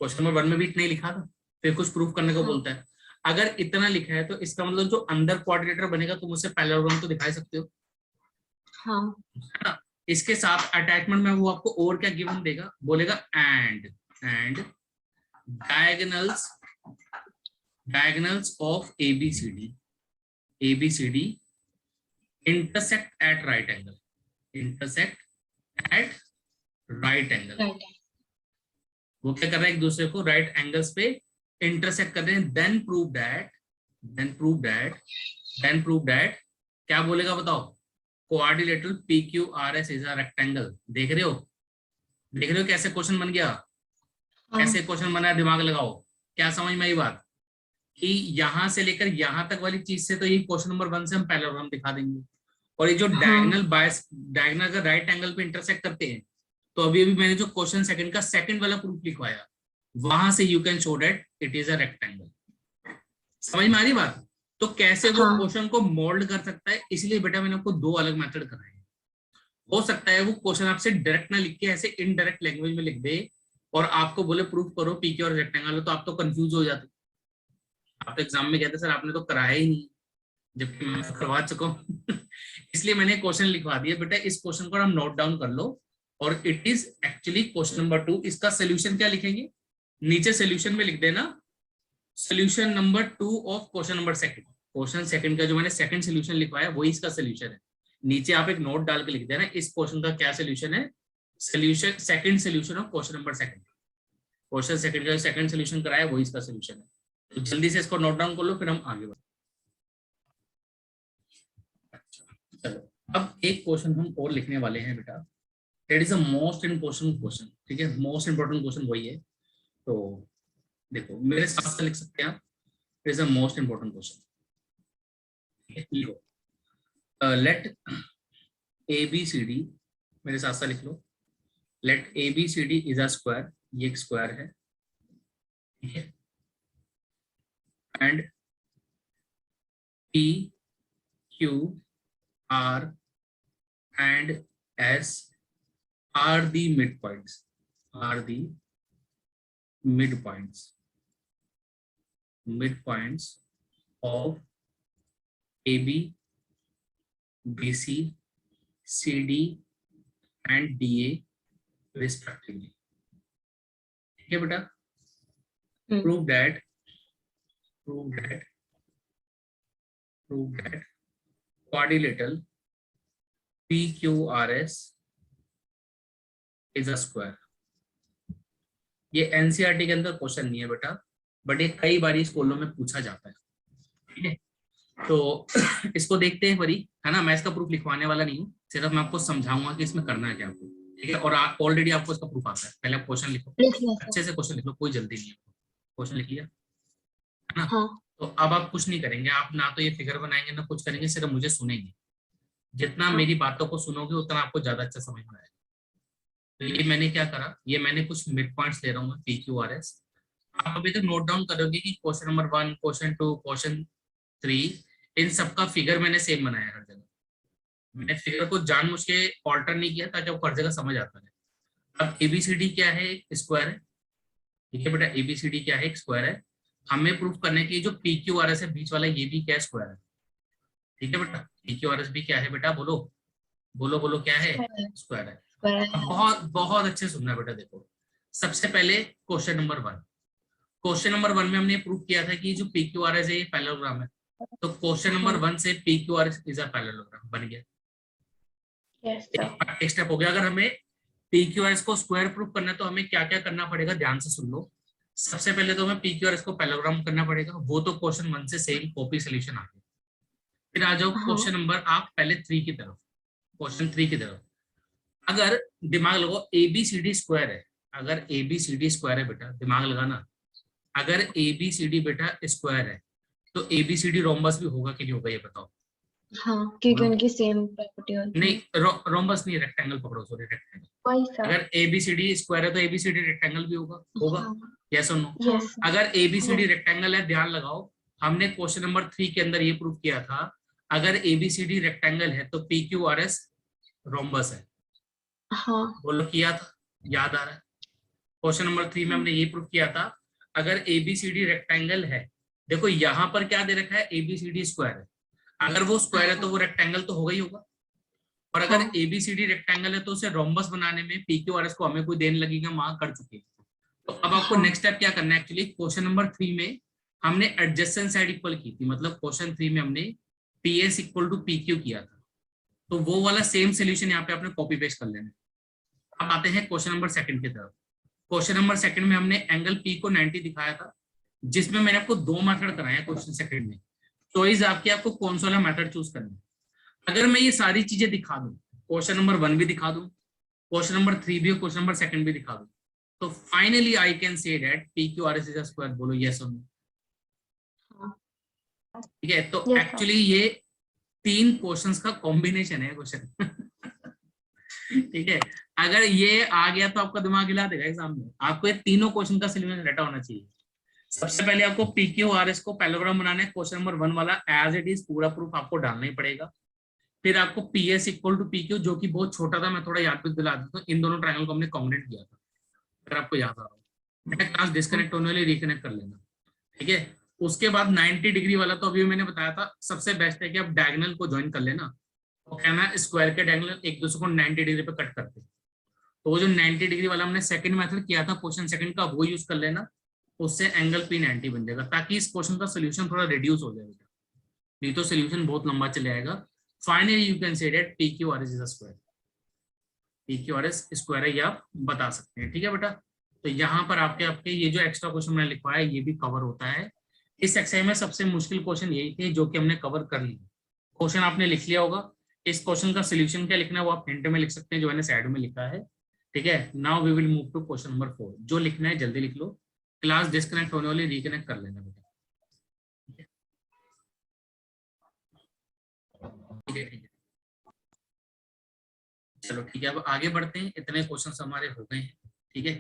क्वेश्चन नंबर 1 में भी इतना ही लिखा था, फिर कुछ प्रूफ करने को बोलता है। अगर इतना लिखा है तो इसका मतलब जो अंदर क्वाड्रिलेटरल बनेगा तुम उसे पैरेललोग्राम तो दिखा सकते हो, हाँ है ना। इसके साथ अटैचमेंट में वो आपको और क्या गिवन देगा, बोलेगा and diagonals of ABCD intersect at right angle, वो क्या कर रहे हैं, एक दूसरे को राइट एंगल्स पे इंटरसेक्ट कर रहे हैं। देन प्रूव दैट क्या बोलेगा बताओ, quadrilateral PQRS is a rectangle. देख रहे हो कैसे क्वेश्चन बन गया, कैसे क्वेश्चन बना है, दिमाग लगाओ। क्या समझ में आई बात, कि यहां से लेकर यहां तक वाली चीज से तो ये क्वेश्चन नंबर 1 से हम पैरेललोग्राम दिखा देंगे, और ये जो डायगोनल अगर राइट एंगल पे इंटरसेक्ट करते हैं, तो अभी मैंने जो क्वेश्चन सेकंड का सेकंड वाला प्रूफ लिखवाया, वहां से you can show that it is a rectangle. समझ में आ रही बात। तो कैसे वो क्वेश्चन को मोल्ड कर सकता है, इसलिए बेटा मैंने आपको 2 अलग मेथड कराए। हो सकता है वो क्वेश्चन आपसे डायरेक्ट ना लिख के ऐसे इनडायरेक्ट लैंग्वेज में लिख दे और आपको बोले प्रूफ करो PQ और रेक्टेंगल, तो आप तो कंफ्यूज हो जाते, आप तो एग्जाम में कहते सर आपने तो कराया ही नहीं, जबकि मैं करवा चुका हूँ। इसलिए मैंने क्वेश्चन लिखवा दिया। बेटा इस क्वेश्चन को हम नोट डाउन कर लो, और it is actually question number 2। इसका सोल्यूशन क्या लिखेंगे, नीचे सोल्यूशन में लिख देना solution number 2 of question number 2। Question second का जो मैंने सेकंड सोल्यूशन लिखवाया वही इसका सोल्यूशन है। नीचे आप एक नोट डाल के लिख देना इस क्वेश्चन का क्या सोल्यूशन है, solution second solution of question number 2। Question second का जो सेकंड सोल्यूशन कराया वही इसका सोल्यूशन है। तो जल्दी से इसको नोट डाउन कर लो, फिर हम आगे बढ़ें। चलो अब एक क्वेश्चन हम और लिखने वाले हैं बेटा, that is a most important question. ठीक है, मोस्ट इंपोर्टेंट क्वेश्चन वही है। तो देखो मेरे साथ से लिख सकते हैं आप, it is a most important question. Let A B C D, मेरे साथ साथ लिख लो, let A B C D is a square, ये एक स्क्वायर है, ठीक है, and P Q R and S are the midpoints, midpoints of AB, BC, CD and DA respectively. ठीक है बेटा, prove that quadrilateral PQRS is a square। ये NCERT के अंदर क्वेश्चन नहीं है बेटा, बट ये कई बार स्कूलों में पूछा जाता है। ठीक है, तो इसको देखते हैं परी, है ना। मैं इसका प्रूफ लिखवाने वाला नहीं हूँ, सिर्फ मैं आपको समझाऊंगा कि इसमें करना है क्या आपको। ठीक है, और ऑलरेडी आपको इसका प्रूफ आता है। पहले आप क्वेश्चन लिखो, अच्छे से क्वेश्चन लिख लो, कोई जल्दी नहीं है। क्वेश्चन लिख लिया, है ना। हाँ। तो अब आप कुछ नहीं करेंगे, आप ना तो ये फिगर बनाएंगे ना कुछ करेंगे, सिर्फ मुझे सुनेंगे। जितना मेरी बातों को सुनोगे उतना आपको ज्यादा अच्छा समझ में आएगा। तो ये मैंने क्या करा, ये मैंने कुछ मिड पॉइंट्स ले रहा हूँ पी क्यू आर एस। आप अभी तक नोट डाउन करोगे कि क्वेश्चन नंबर 1, क्वेश्चन 2, क्वेश्चन 3, इन सबका फिगर मैंने सेम बनाया हर जगह। मैंने फिगर को जानबूझ के ऑल्टर नहीं किया ताकि आपको हर जगह समझ आता है। अब एबीसीडी क्या है, स्क्वायर है। ठीक है बेटा, एबीसीडी क्या है, स्क्वायर है। हमें प्रूफ करने की जो पी क्यू आर एस है बीच वाला, ये भी क्या स्क्वायर है। ठीक है बेटा, पी क्यू आर एस भी क्या है बेटा, बोलो बोलो बोलो, क्या है, स्क्वायर है। बहुत बहुत अच्छे सुनना बेटा। देखो सबसे पहले क्वेश्चन नंबर 1, क्वेश्चन नंबर 1 में हमने प्रूव किया था कि जो पी क्यू आर एस है ये पैरेललोग्राम है। तो क्वेश्चन नंबर 1 से P Q R S is a parallelogram बन गया। एक स्टेप हो गया। अगर हमें पी क्यू आर एस को स्क्वायर प्रूव करना है तो हमें क्या क्या करना पड़ेगा, ध्यान से सुन लो। सबसे पहले तो हमें पी क्यू आर एस को पैरेललोग्राम करना पड़ेगा, वो तो क्वेश्चन 1 से सेम कॉपी सोल्यूशन आ गया। फिर आ जाओ क्वेश्चन नंबर आप पहले 3 की तरफ, क्वेश्चन 3 की तरफ। अगर दिमाग लगाओ एबीसीडी स्क्वायर है, अगर एबीसीडी स्क्वायर है बेटा, दिमाग लगाना, अगर एबीसीडी बेटा स्क्वायर है तो एबीसीडी रोम्बस भी होगा कि नहीं होगा, ये बताओ। हाँ, क्योंकि उनकी सेम प्रॉपर्टी होती है। नहीं, रोम्बस नहीं, रेक्टेंगल पकड़ो, सॉरी रेक्टेंगल। अगर एबीसीडी स्क्वायर है तो एबीसीडी रेक्टेंगल भी होगा, यस और नो। अगर एबीसीडी रेक्टेंगल है, ध्यान लगाओ, हमने क्वेश्चन नंबर 3 के अंदर ये प्रूव किया था, अगर एबीसीडी रेक्टेंगल है तो P Q R S rhombus है। हाँ, बोलो किया था, याद आ रहा है। क्वेश्चन नंबर 3 में हमने ये प्रूव किया था, अगर एबीसीडी रेक्टेंगल है, देखो यहाँ पर क्या दे रखा है, एबीसीडी स्क्वायर है। अगर वो स्क्वायर है तो वो रेक्टेंगल तो होगा ही होगा। और अगर एबीसीडी रेक्टेंगल है तो उसे रोम्बस बनाने में पी क्यू आर एस को हमें कोई देन लगेगा, वहां कर चुके हैं। तो अब आपको नेक्स्ट स्टेप क्या करना है, एक्चुअली क्वेश्चन नंबर 3 में हमने एडजेसेंट साइड इक्वल की थी, मतलब क्वेश्चन 3 में हमने P S equal to P Q किया था। तो वो वाला सेम सोल्यूशन यहाँ पे आपने कॉपी पेस्ट कर लेना। अब आते हैं क्वेश्चन नंबर 2 की तरफ। क्वेश्चन नंबर 2 में हमने एंगल पी को 90 दिखाया था, जिसमें मैंने आपको 2 मेथड कराया क्वेश्चन 2 में। चॉइस आपकी, आपको कौन सा वाला मेथड चूज करना है। अगर मैं ये सारी चीजें दिखा दूं, क्वेश्चन नंबर 1 भी दिखा दूं, क्वेश्चन नंबर 3 भी और क्वेश्चन नंबर 2 भी दिखा दूं, तो finally I can say that P Q R S is a square. बोलो यस और नो। ठीक है, तो एक्चुअली ये 3 क्वेश्चंस का कॉम्बिनेशन है क्वेश्चन। ठीक है, अगर ये आ गया तो आपका दिमाग हिला देगा एग्जाम में। आपको ये तीनों क्वेश्चन का सोल्यूशन रटा होना चाहिए। सबसे पहले आपको पी क्यू आर एस को पैरेललोग्राम बनाना है, क्वेश्चन नंबर 1 वाला एज इट इज पूरा प्रूफ आपको डालना ही पड़ेगा। फिर आपको P S equal to P Q, जो कि बहुत छोटा था, मैं थोड़ा याद भी दिला देता हूँ, इन दोनों ट्रायंगल को हमने कॉन्ग्रुएंट किया था, अगर आपको याद आ रहा हो। बेटा क्लास डिस्कनेक्ट होने वाली रिकनेक्ट कर लेना। ठीक है, उसके बाद 90 डिग्री वाला तो अभी मैंने बताया था, सबसे बेस्ट है कि आप डायगोनल को ज्वाइन कर लेना, और कहना स्क्वायर के डायगोनल एक दूसरे को 90 डिग्री पे कट करते हैं। तो वो जो 90 डिग्री वाला हमने सेकंड मेथड किया था क्वेश्चन सेकंड का, वो यूज कर लेना, उससे एंगल P90 बन जाएगा, ताकि इस क्वेश्चन का सोल्यूशन थोड़ा रिड्यूस हो जाएगा, नहीं तो सोल्यूशन बहुत लंबा चले जाएगा। Finally you can say that PQRS is a square, PQRS square है ये आप बता सकते हैं। ठीक है बेटा, तो यहाँ पर आपके ये जो एक्स्ट्रा क्वेश्चन मैंने लिखवाया ये भी कवर होता है। इस एक्सरसाइज में सबसे मुश्किल क्वेश्चन यही थे जो कि हमने कवर कर लिए। क्वेश्चन आपने लिख लिया होगा, इस क्वेश्चन का सोल्यूशन क्या लिखना है वो आप हिंट में लिख सकते हैं, जो मैंने साइड में लिखा है। ठीक है, now we will move to question number 4। जो लिखना है जल्दी लिख लो, क्लास डिस्कनेक्ट होने वाली, रिकनेक्ट कर लेना बेटा। ठीक है, ठीक है, चलो ठीक है, अब आगे बढ़ते हैं, इतने क्वेश्चंस हमारे हो गए हैं। ठीक है,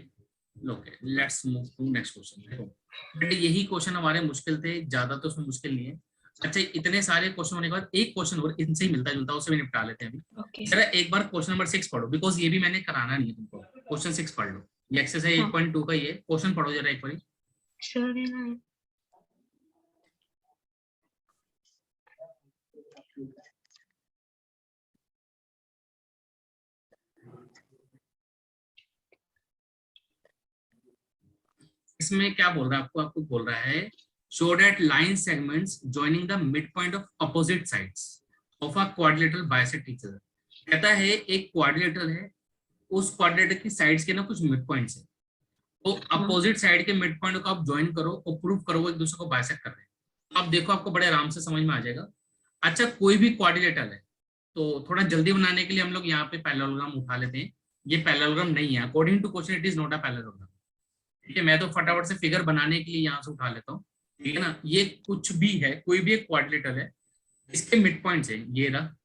let's move to next question. But यही क्वेश्चन हमारे मुश्किल थे, ज्यादा तो उसमें मुश्किल नहीं है। अच्छा, इतने सारे क्वेश्चन होने के बाद एक क्वेश्चन और इनसे ही मिलता जुलता, उसे भी निपटा लेते हैं अभी। जरा एक बार क्वेश्चन नंबर 6 पढ़ो, बिकॉज ये भी मैंने कराना नहीं है तुमको। क्वेश्चन 6 पढ़ लो, ये एक्सरसाइज 8.2 का ही है। क्वेश्चन पढ़ो जरा एक बार। इसमें क्या बोल रहा है आपको बोल रहा है show that line segments joining the mid point of opposite sides of a quadrilateral bisect each other. कहता है एक क्वाड्रिलेटरल है, उस क्वाड्रिलेटर की साइड्स के ना कुछ मिड पॉइंट्स है, तो अपोजिट साइड के मिड पॉइंट को आप ज्वाइन करो और प्रूव करो वो एक दूसरे को बाइसेक्ट कर रहे हैं। आप देखो, आपको बड़े आराम से समझ में आ जाएगा। अच्छा, कोई भी क्वाड्रिलेटरल है, तो थोड़ा जल्दी बनाने के लिए हम लोग यहाँ पे पैरेललोग्राम उठा लेते हैं। ये पैरेललोग्राम नहीं है, according to question it is not a parallelogram. ठीक है, मैं तो फटाफट से फिगर बनाने के लिए यहाँ से उठा लेता हूँ। ठीक है ना, ये कुछ भी है, कोई भी एक क्वाड्रिलेटरल है, इसके मिड पॉइंट्स है ये रहा,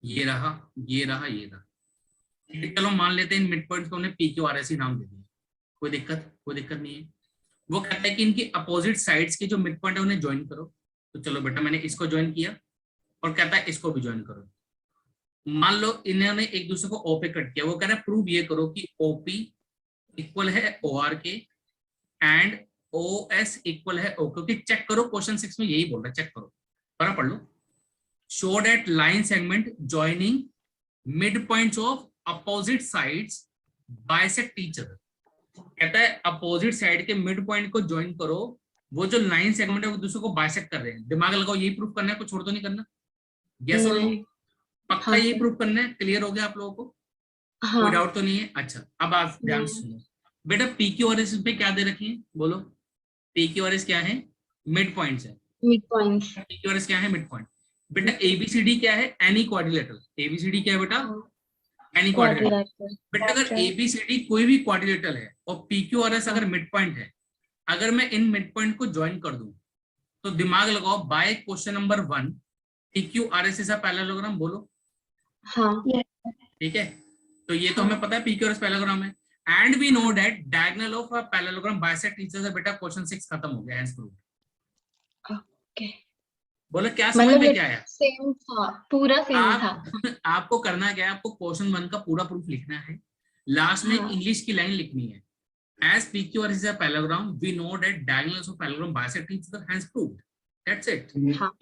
ये रहा, ये रहा, ये रहा। चलो मान लेते हैं इन मिड पॉइंट्स को हमने PQRS ही नाम दे दिया, कोई दिक्कत नहीं है। वो कहता है कि इनकी अपोजिट साइड्स के जो मिड पॉइंट है उन्हें ज्वाइन करो। तो चलो बेटा, मैंने इसको ज्वाइन किया, और कहता है इसको भी ज्वाइन करो। मान लो इन्होंने एक दूसरे को O पे कट किया, वो कह रहा है प्रूव ये करो कि OP इक्वल है OR के एंड OS इक्वल है O, क्योंकि चेक करो क्वेश्चन 6 में यही बोल रहा है, चेक करो, बड़ा पढ़ लो। Show that line segment joining mid points of opposite sides bisect each other. कहता है अपोजिट साइड के मिड पॉइंट को ज्वाइन करो, वो जो लाइन सेगमेंट है वो दूसरे को बाइसेक्ट कर रहे हैं। दिमाग लगाओ, यही प्रूफ करना है, कुछ छोड़ तो नहीं करना। यस और नो, पक्का यही प्रूफ करना है। क्लियर हो गया आप लोगों को? कोई डाउट तो नहीं है? अच्छा, अब आप ध्यान से सुनो बेटा, PQRS पे क्या दे रखी है बोलो? PQRS क्या है? मिड पॉइंट्स है। Mid points. PQRS क्या है? Mid point. बेटा ABCD क्या है? Any quadrilateral. ABCD क्या है बेटा? Any quadrilateral. बेटा अगर ABCD कोई भी क्वाड्रिलेटरल है और PQRS अगर मिड पॉइंट है, अगर मैं इन मिड पॉइंट को ज्वाइन कर दूं, तो दिमाग लगाओ, by question number 1 PQRS is a parallelogram. बोलो हाँ, ठीक है, तो ये तो हमें पता है PQRS पैरेललोग्राम है। And we know that diagonal of a parallelogram bisect each other. बेटा क्वेश्चन 6 खत्म हो गया, हैंस प्रूव्ड। ओके, बोलो क्या समझ में क्या आया? सेम था, पूरा सेम था। आपको करना क्या है, आपको क्वेश्चन 1 का पूरा प्रूफ लिखना है, लास्ट में इंग्लिश की लाइन लिखनी है। As PQRS is a parallelogram, we know that diagonals of parallelogram bisect each other, hence proved. That's it.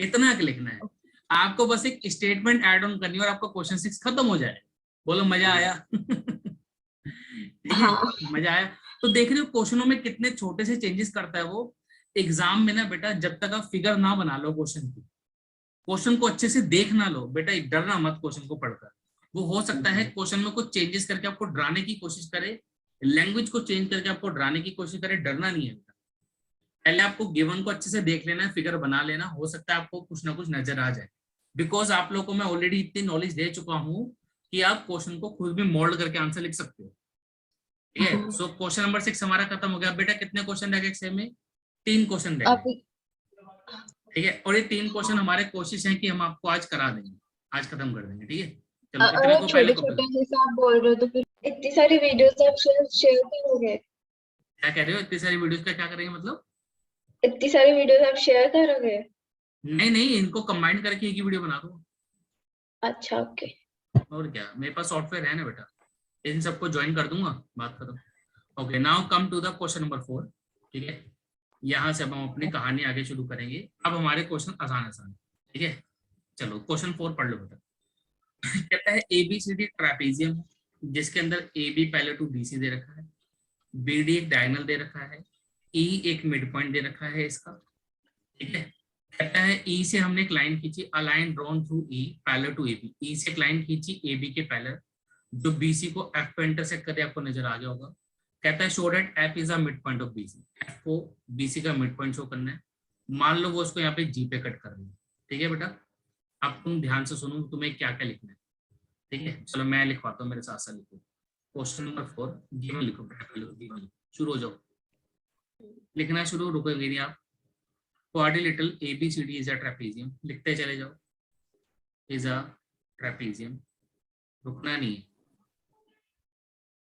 इतना लिखना है आपको, बस एक स्टेटमेंट ऐड ऑन करनी है और आपका क्वेश्चन 6 खत्म हो जाए। बोलो मजा आया? ठीक है, मजा आया? तो देख रहे हो क्वेश्चनों में कितने छोटे से चेंजेस करता है वो। एग्जाम में ना बेटा, जब तक आप फिगर ना बना लो क्वेश्चन की, क्वेश्चन को अच्छे से देख ना लो बेटा, डरना मत क्वेश्चन को पढ़कर। वो हो सकता है क्वेश्चन में कुछ चेंजेस करके आपको डराने की कोशिश करे, लैंग्वेज को चेंज करके आपको डराने की कोशिश करे। डरना नहीं है बेटा, पहले आपको गिवन को अच्छे से देख लेना है, फिगर बना लेना, हो सकता है आपको कुछ ना कुछ नजर आ जाए। बिकॉज आप लोगों को मैं ऑलरेडी इतनी नॉलेज दे चुका हूं कि आप क्वेश्चन को खुद भी मोल्ड करके आंसर लिख सकते हो। ठीक है, सो क्वेश्चन नंबर 6 हमारा खत्म हो गया। बेटा कितने क्वेश्चन रह गए में? 3 क्वेश्चन रह गए। ठीक है, और ये 3 क्वेश्चन हमारे कोशिश है कि हम आपको आज करा देंगे, आज खत्म कर देंगे। ठीक है, चलो इतने को पहले छोटे आप बोल रहे हो तो फिर इतनी सारी वीडियोस आप शेयर करोगे? क्या कह रहे हो? इतनी सारी वीडियोस का क्या करेंगे मतलब? इतनी सारी वीडियोस आप शेयर करोगे? नहीं, इनको कंबाइन करके एक ही वीडियो बना दो। अच्छा, ओके। और क्या, मेरे पास सॉफ्टवेयर है ना बेटा, इन सबको ज्वाइन कर दूंगा, बात खत्म। Okay, now come to the question number 4। ठीक है, यहाँ से अब हम अपनी कहानी आगे शुरू करेंगे। अब हमारे क्वेश्चन आसान आसान, ठीक है। चलो क्वेश्चन 4 पढ़ लो बेटा। कहता है ABCD ट्रेपेजियम जिसके अंदर AB पहले टू BC दे रखा है, BD एक डायगोनल दे रखा है, E एक मिड पॉइंट दे रखा है इसका, ठीक है। कहता है E से हमने एक लाइन खींची, a line drawn through E parallel to AB। E से एक लाइन खींची AB के पैरेलल जो BC को F पे इंटरसेक्ट करे, आपको नजर आ गया होगा। कहता है show that F is a mid point of BC। F को BC का मिड पॉइंट शो करना है। मान लो वो उसको यहाँ पे G पे कट कर रही है, ठीक है बेटा। अब तुम ध्यान से सुनो, तुम्हें क्या क्या लिखना है, ठीक है। चलो मैं लिखवाता हूँ, मेरे साथ साथ लिखो। क्वेश्चन नंबर 4 गिवन लिखो बेटा, शुरू हो जाओ, लिखना शुरू, रुकोगे नहीं आप। Quadrilateral ABCD is a trapezium, लिखते चले जाओ, इज अ ट्रेपेजियम, रुकना नहीं है।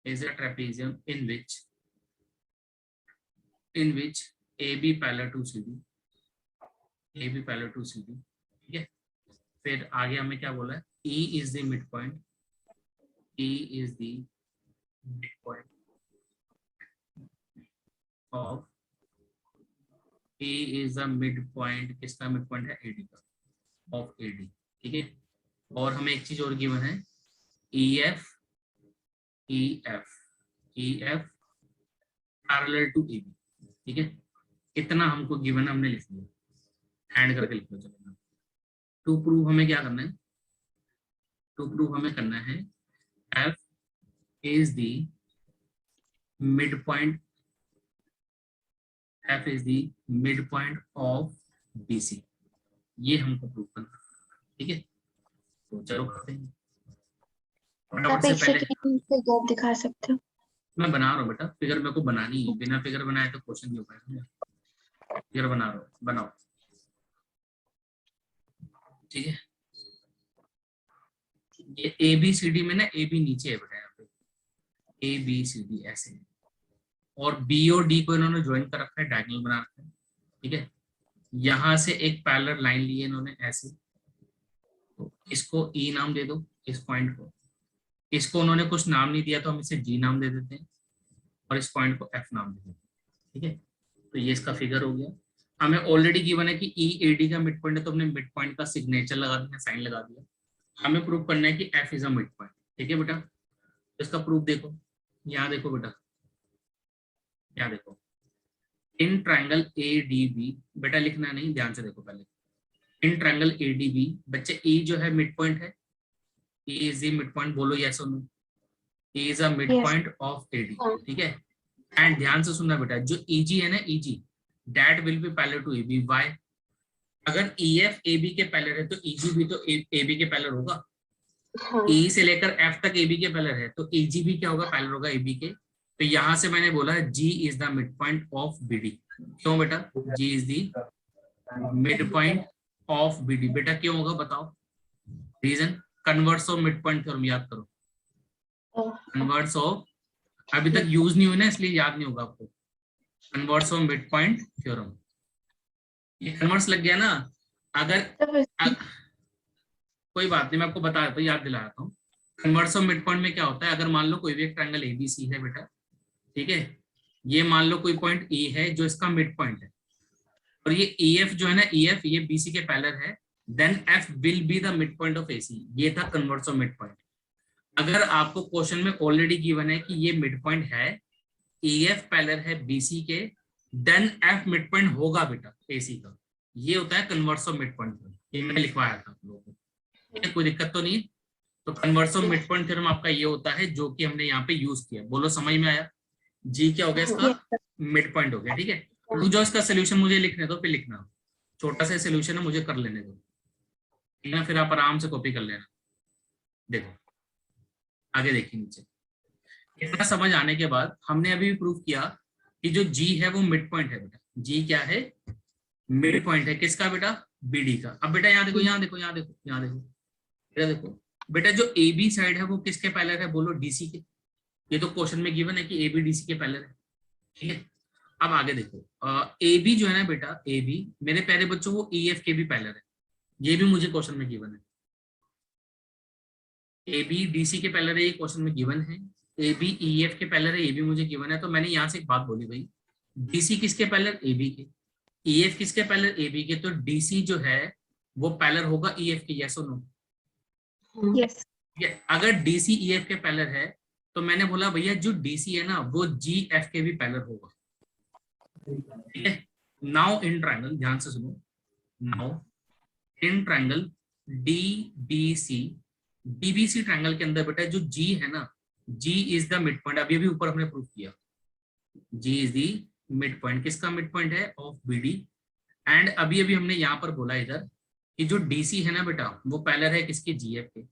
Is a trapezium in which AB parallel to CD, AB parallel to CD, ठीक है। फिर आगे हमें क्या बोला है, E is the mid point, E is the mid point of, E is the mid point, किसका मिड पॉइंट है, AD का, ऑफ AD, ठीक है। और हमें एक चीज और गिवन है, EF पैरेलल टू AB, ठीक है। इतना हमको गिवन हमने लिख लिया, हैंड करके लिख लो। चलो टू प्रूव हमें क्या करना है, टू प्रूव हमें करना है F is the mid point, F is the mid point of BC, ये हमको प्रूव करना है, ठीक है। तो चलो करते हैं। आप से एक पहले सेकंड फिगर दिखा सकते हो? मैं बना रहा हूँ बेटा, फिगर मेरे को बनानी है, बिना फिगर बनाए तो क्वेश्चन नहीं हो पाएगा। फिगर बना रहा हूँ, बनाओ, ठीक है। ये ABCD में ना AB नीचे है बेटा, यहाँ पे ABCD ऐसे है, और B और D को इन्होंने ज्वाइन कर रखा है, डायगोनल बना रखा है, ठीक है। यहाँ से एक पैरेलल लाइन ली है इन्होंने ऐसे, तो इसको E नाम दे दो, इस पॉइंट को। इसको उन्होंने कुछ नाम नहीं दिया तो हम इसे G नाम दे देते हैं, और इस पॉइंट को F नाम दे देते हैं, ठीक है। तो ये इसका फिगर हो गया। हमें ऑलरेडी गिवन है कि EAD का मिड पॉइंट है, तो हमने मिड पॉइंट का सिग्नेचर लगा दिया, साइन लगा दिया। हमें प्रूव करना है कि F is a mid point, ठीक है बेटा। तो इसका प्रूफ देखो, यहाँ देखो बेटा, यहाँ देखो, इन ट्रायंगल ADB, बेटा लिखना नहीं, ध्यान से देखो पहले। इन ट्रायंगल ADB बच्चे E जो है मिड पॉइंट है, E is the mid point, बोलो यस और no. E is a mid Yes. Point of AD, ठीक है। एंड ध्यान से सुनना बेटा, जो EG है ना, EG that will be parallel to AB। Why? अगर EF AB के पैरेलल है तो EG भी तो AB के पैरेलल होगा। हाँ, E से लेकर F तक AB के पैरेलल है, तो EG भी क्या होगा, पैरेलल होगा AB के। तो यहां से मैंने बोला G is the mid point of BD। क्यों बेटा? G is the mid point of BD। बेटा क्यों होगा बताओ, reason? Converse of mid point theorem याद करो, कन्वर्स ऑफ, अभी तक यूज नहीं हुई ना इसलिए याद नहीं होगा आपको। Converse of mid point theorem, ये कन्वर्स लग गया ना। अगर कोई बात नहीं, मैं आपको बता देता हूँ, याद दिलाता हूँ। कन्वर्स ऑफ मिड पॉइंट में क्या होता है, अगर मान लो कोई भी एक ट्रायंगल ABC है बेटा, ठीक है। ये मान लो कोई पॉइंट E है जो इसका मिड पॉइंट है, और ये EF जो है ना, EF ये BC के पैरेलल है, then F will be the mid point of AC। ये था कन्वर्स ऑफ मिड पॉइंट। अगर आपको क्वेश्चन में ऑलरेडी गिवन है कि ये मिड पॉइंट है, EF पैरेलल है BC के, देन F मिड पॉइंट होगा बेटा AC का। ये होता है कन्वर्स ऑफ मिड पॉइंट। ये मैंने लिखवाया था आप लोगों को, कोई दिक्कत तो नहीं। तो converse of mid point theorem आपका ये होता है जो कि हमने यहाँ पे यूज किया। बोलो समझ में आया? G क्या हो गया इसका, मिड पॉइंट हो गया, ठीक है। तो जो इसका सोल्यूशन मुझे लिखने दो, फिर लिखना, छोटा सा सोल्यूशन है, मुझे कर लेने दो, ठीक है। फिर आप आराम से कॉपी कर लेना। देखो आगे देखिए नीचे, इतना समझ आने के बाद हमने अभी भी प्रूव किया कि जो G है वो मिड पॉइंट है बेटा। G क्या है, मिड पॉइंट है, किसका बेटा, BD का। अब बेटा यहाँ देखो, यहाँ देखो, यहाँ देखो, यहाँ देखो, बेटा देखो बेटा, जो AB साइड है वो किसके पैरेलल है, बोलो DC के। ये तो क्वेश्चन में गिवन है कि AB DC के पैरेलल है, ठीक है। अब आगे देखो, AB जो है ना बेटा, AB मेरे प्यारे बच्चों वो EF के भी पैरेलल है, ये भी मुझे क्वेश्चन में गिवन है। AB DC के पैरेलल है, ये क्वेश्चन में गिवन है। AB EF के पैरेलल है, ये भी मुझे गिवन है। तो मैंने यहाँ से एक बात बोली भाई, डीसी किसके पैरेलल, एबी के। ईएफ किसके पैरेलल, एबी के। तो डीसी जो है वो पैरेलल होगा ईएफ के, यस और नो। यस। अगर डीसी ईएफ के पैरेलल है तो मैंने बोला भैया जो डीसी है ना वो जीएफ के भी पैरेलल होगा, ठीक है। नाउ इन ट्रायंगल, ध्यान से सुनो, now in triangle DBC, DBC triangle के अंदर बेटा जो जी है ना, जी इज द मिड पॉइंट। अभी ऊपर हमने प्रूव किया, जी इज द मिड पॉइंट। किसका मिड पॉइंट है, ऑफ बीडी। एंड अभी अभी हमने यहाँ पर बोला इधर कि जो डीसी है ना बेटा वो पैरेलल है किसके, जीएफ के।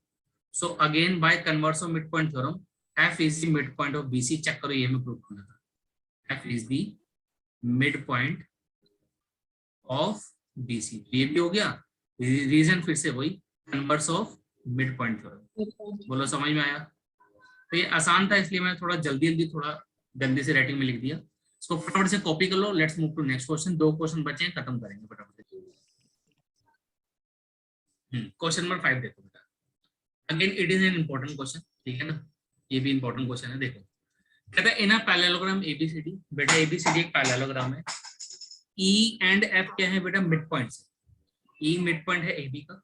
So again by converse of mid point theorem, F is the mid point of B C. Check करो, ये हमें प्रूव करना था, F is the mid point of B C. ये भी हो गया। रीजन फिर से वही, converse of mid point theorem. बोलो समझ में आया। तो ये आसान था इसलिए मैं थोड़ा जल्दी थोड़ा गंदे से राइटिंग में लिख दिया। इसको फटाफट से कॉपी कर लो। Let's move to next question. 2 question बचे हैं, खत्म करेंगे फटाफट से। क्वेश्चन नंबर 5 देखो बेटा, again it is an important question, ठीक है ना, ये भी इंपॉर्टेंट क्वेश्चन है। देखो कहता है इन अ पैरेललोग्राम एबीसीडी, बेटा एबीसीडी एक पैरेललोग्राम है। ई एंड एफ क्या है बेटा, मिड पॉइंट्स। ई मिड पॉइंट है एबी का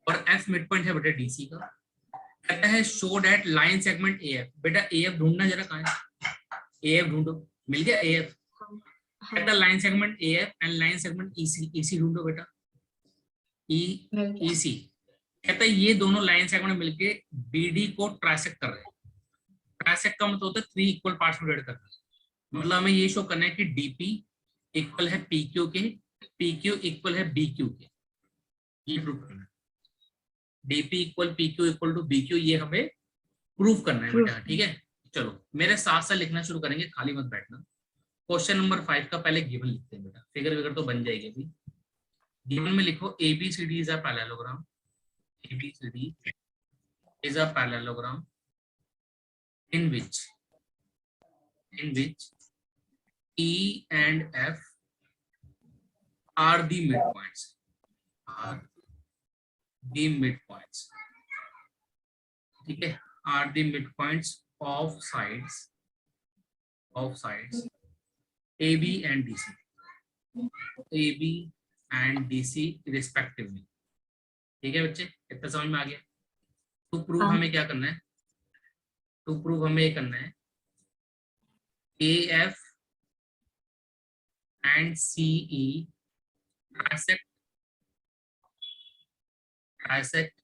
और एफ मिड पॉइंट है बेटा डीसी का। कहता है show that line segment A F, बेटा एएफ ढूंढना जरा कहां है, एएफ ढूंढो, मिल गया एएफ। कहता है line segment A F and line segment E C, E C ढूंढो बेटा, ईसी। कहता है ये दोनों लाइन सेगमेंट मिलके बीडी को ट्राइसेक्ट कर रहे हैं। ट्राइसेक्ट का मतलब होता है 3 इक्वल पार्ट्स में डिवाइड करना, मतलब हमें ये शो करना है कि डीपी इक्वल है पीक्यू के, पीक्यू इक्वल है बीक्यू के, ये प्रूव करना है। D P equal P Q equal to B Q, ये हमें प्रूव करना है बेटा, ठीक है। चलो मेरे साथ साथ लिखना शुरू करेंगे, खाली मत बैठना। क्वेश्चन नंबर 5 का पहले गिवन लिखते हैं बेटा, फिगर विगर तो बन जाएगी अभी। गिवन में लिखो A B C D is a parallelogram, ABCD is a parallelogram in which E and F are the midpoints. Are the midpoints. ठीक है, are the midpoints of sides AB and DC. AB and DC respectively. ठीक है बच्चे, इतना समझ में आ गया। To prove हमें क्या करना है, टू प्रूव हमें ये करना है AF and CE trisect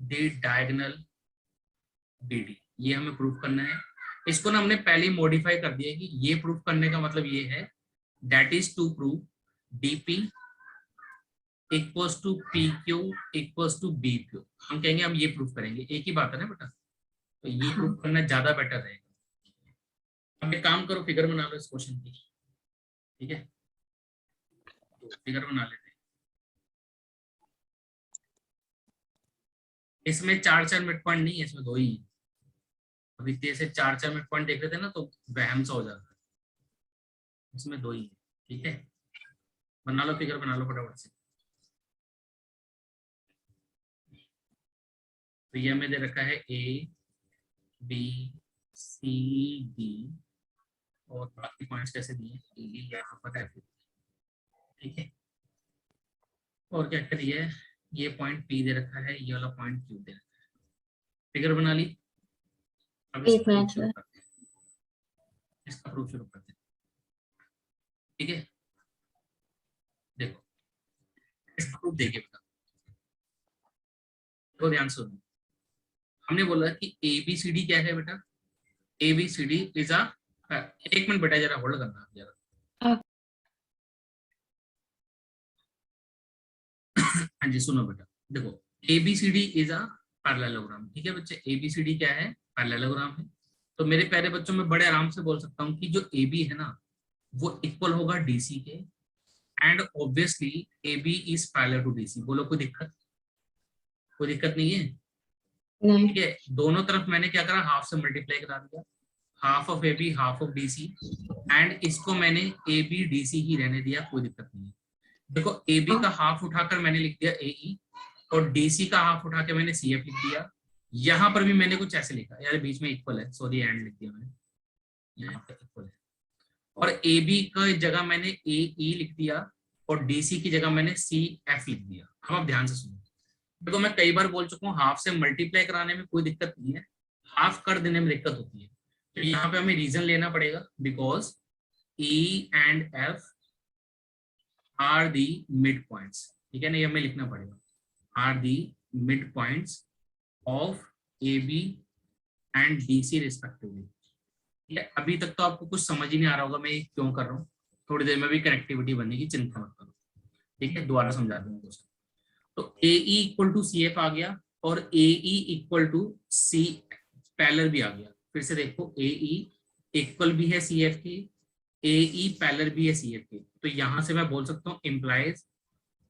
the diagonal BD, ये हमें प्रूव करना है। इसको ना हमने पहले मॉडिफाई कर दिया कि ये प्रूव करने का मतलब ये है, that is to prove DP equals to PQ equals to BQ। हम कहेंगे हम ये प्रूफ करेंगे, एक ही बात है ना बेटा, तो ये प्रूफ करना ज्यादा बेटर रहेगा। अब एक काम करो, फिगर बना लो इस क्वेश्चन की, ठीक है, तो फिगर बना लेते हैं। इसमें 4 मिड पॉइंट नहीं है, इसमें 2 ही है। अभी तेज से 4 मिड पॉइंट देख रहे थे ना तो वहम सा हो जाता है, इसमें 2 ही है, ठीक है। बना लो फिगर, बना लो फटाफट से। तो ये हमें दे रखा है A B C D और बाकी पॉइंट्स कैसे दिए, यहाँ पर है, ठीक है। और क्या करिए, ये पॉइंट P दे रखा है, ये वाला पॉइंट Q दे रखा है। फिगर बना ली। अब इसका प्रूफ शुरू करते हैं, ठीक है। देखो इसका प्रूफ देखिए बेटा, तो ध्यान सुनो। हमने बोला कि ABCD क्या है बेटा, ABCD इज अ, एक मिनट बेटा जरा होल्ड करना जरा। हाँ जी सुनो बेटा, देखो ABCD इज अ पैरेललोग्राम, ठीक है बच्चे। ABCD क्या है, पैरेललोग्राम है। तो मेरे प्यारे बच्चों में बड़े आराम से बोल सकता हूँ कि जो AB है ना वो इक्वल होगा DC के, and obviously AB is parallel to DC। बोलो कोई दिक्कत, कोई दिक्कत नहीं है, ठीक है। दोनों तरफ मैंने क्या करा, हाफ से मल्टीप्लाई करा दिया, half of AB half of DC, and इसको मैंने AB DC ही रहने दिया, कोई दिक्कत नहीं है। देखो AB का हाफ उठाकर मैंने लिख दिया AE और DC का हाफ उठा के मैंने CF लिख दिया। यहाँ पर भी मैंने कुछ ऐसे लिखा, यार बीच में इक्वल है, सॉरी एंड लिख दिया मैंने, यहाँ पर इक्वल है। और ए बी का जगह मैंने ए ई लिख दिया और डी सी की जगह मैंने सी एफ लिख दिया। अब आप ध्यान से सुनो, देखो मैं कई बार बोल चुका हूँ हाफ से मल्टीप्लाई कराने में कोई दिक्कत नहीं है, हाफ कर देने में दिक्कत होती है। तो यहाँ पे हमें रीजन लेना पड़ेगा, because E and F are the mid points, ठीक है ना, ये हमें लिखना पड़ेगा, are the mid points of A B and D C respectively. ठीक है, अभी तक तो आपको कुछ समझ ही नहीं आ रहा होगा मैं ये क्यों कर रहा हूँ, थोड़ी देर में भी कनेक्टिविटी बनेगी, चिंता मत करो। ठीक है, दोबारा समझा दूंगा क्वेश्चन। तो A E equal to C F आ गया और A E equal to C parallel भी आ गया। फिर से देखो, ए ई इक्वल भी है सी एफ के, ए ई पैरेलल भी है सी एफ के, तो यहां से मैं बोल सकता हूँ implies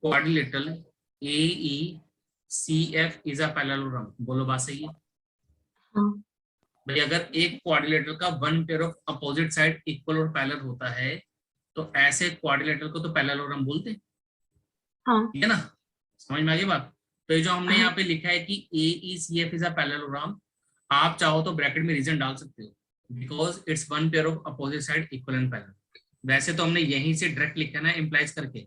quadrilateral A E C F is a parallelogram. बोलो बात सही है? हाँ। भाई अगर एक क्वाड्रिलेटरल का one pair of opposite side equal और पैरेलल होता है तो ऐसे क्वाड्रिलेटरल को तो पैरेललोग्राम बोलते हैं। हाँ। ठीक है ना, समझ में आ गई बात? तो ये जो हमने हाँ। यहाँ पे लिखा है कि A E C F is a parallelogram, आप चाहो तो ब्रैकेट में रीजन डाल सकते हो, because it's one pair of opposite side equal and parallel. वैसे तो हमने यहीं से डायरेक्ट लिखा ना इम्प्लाइज करके,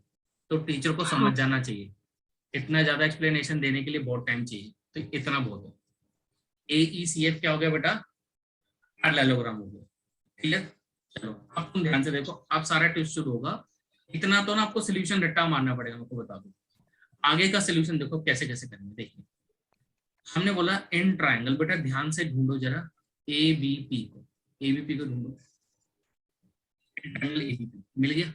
तो टीचर को समझ हाँ। जाना चाहिए, इतना ज्यादा एक्सप्लेनेशन देने के लिए बहुत टाइम चाहिए, तो इतना बहुत है। ए ई सी एफ क्या हो गया बेटा? पैरेललोग्राम हो गया। क्लियर? चलो अब तुम ध्यान से देखो, अब सारा ट्विस्ट शुरू होगा। इतना तो ना आपको सोल्यूशन रट्टा मारना पड़ेगा, आपको बता दूं। आगे का सोल्यूशन देखो कैसे कैसे करेंगे। देखिए, हमने बोला इन ट्राइंगल, बेटा ध्यान से ढूंढो जरा ए बी पी को, ए बी पी को ढूंढो। ट्राइंगल ए बी पी मिल गया।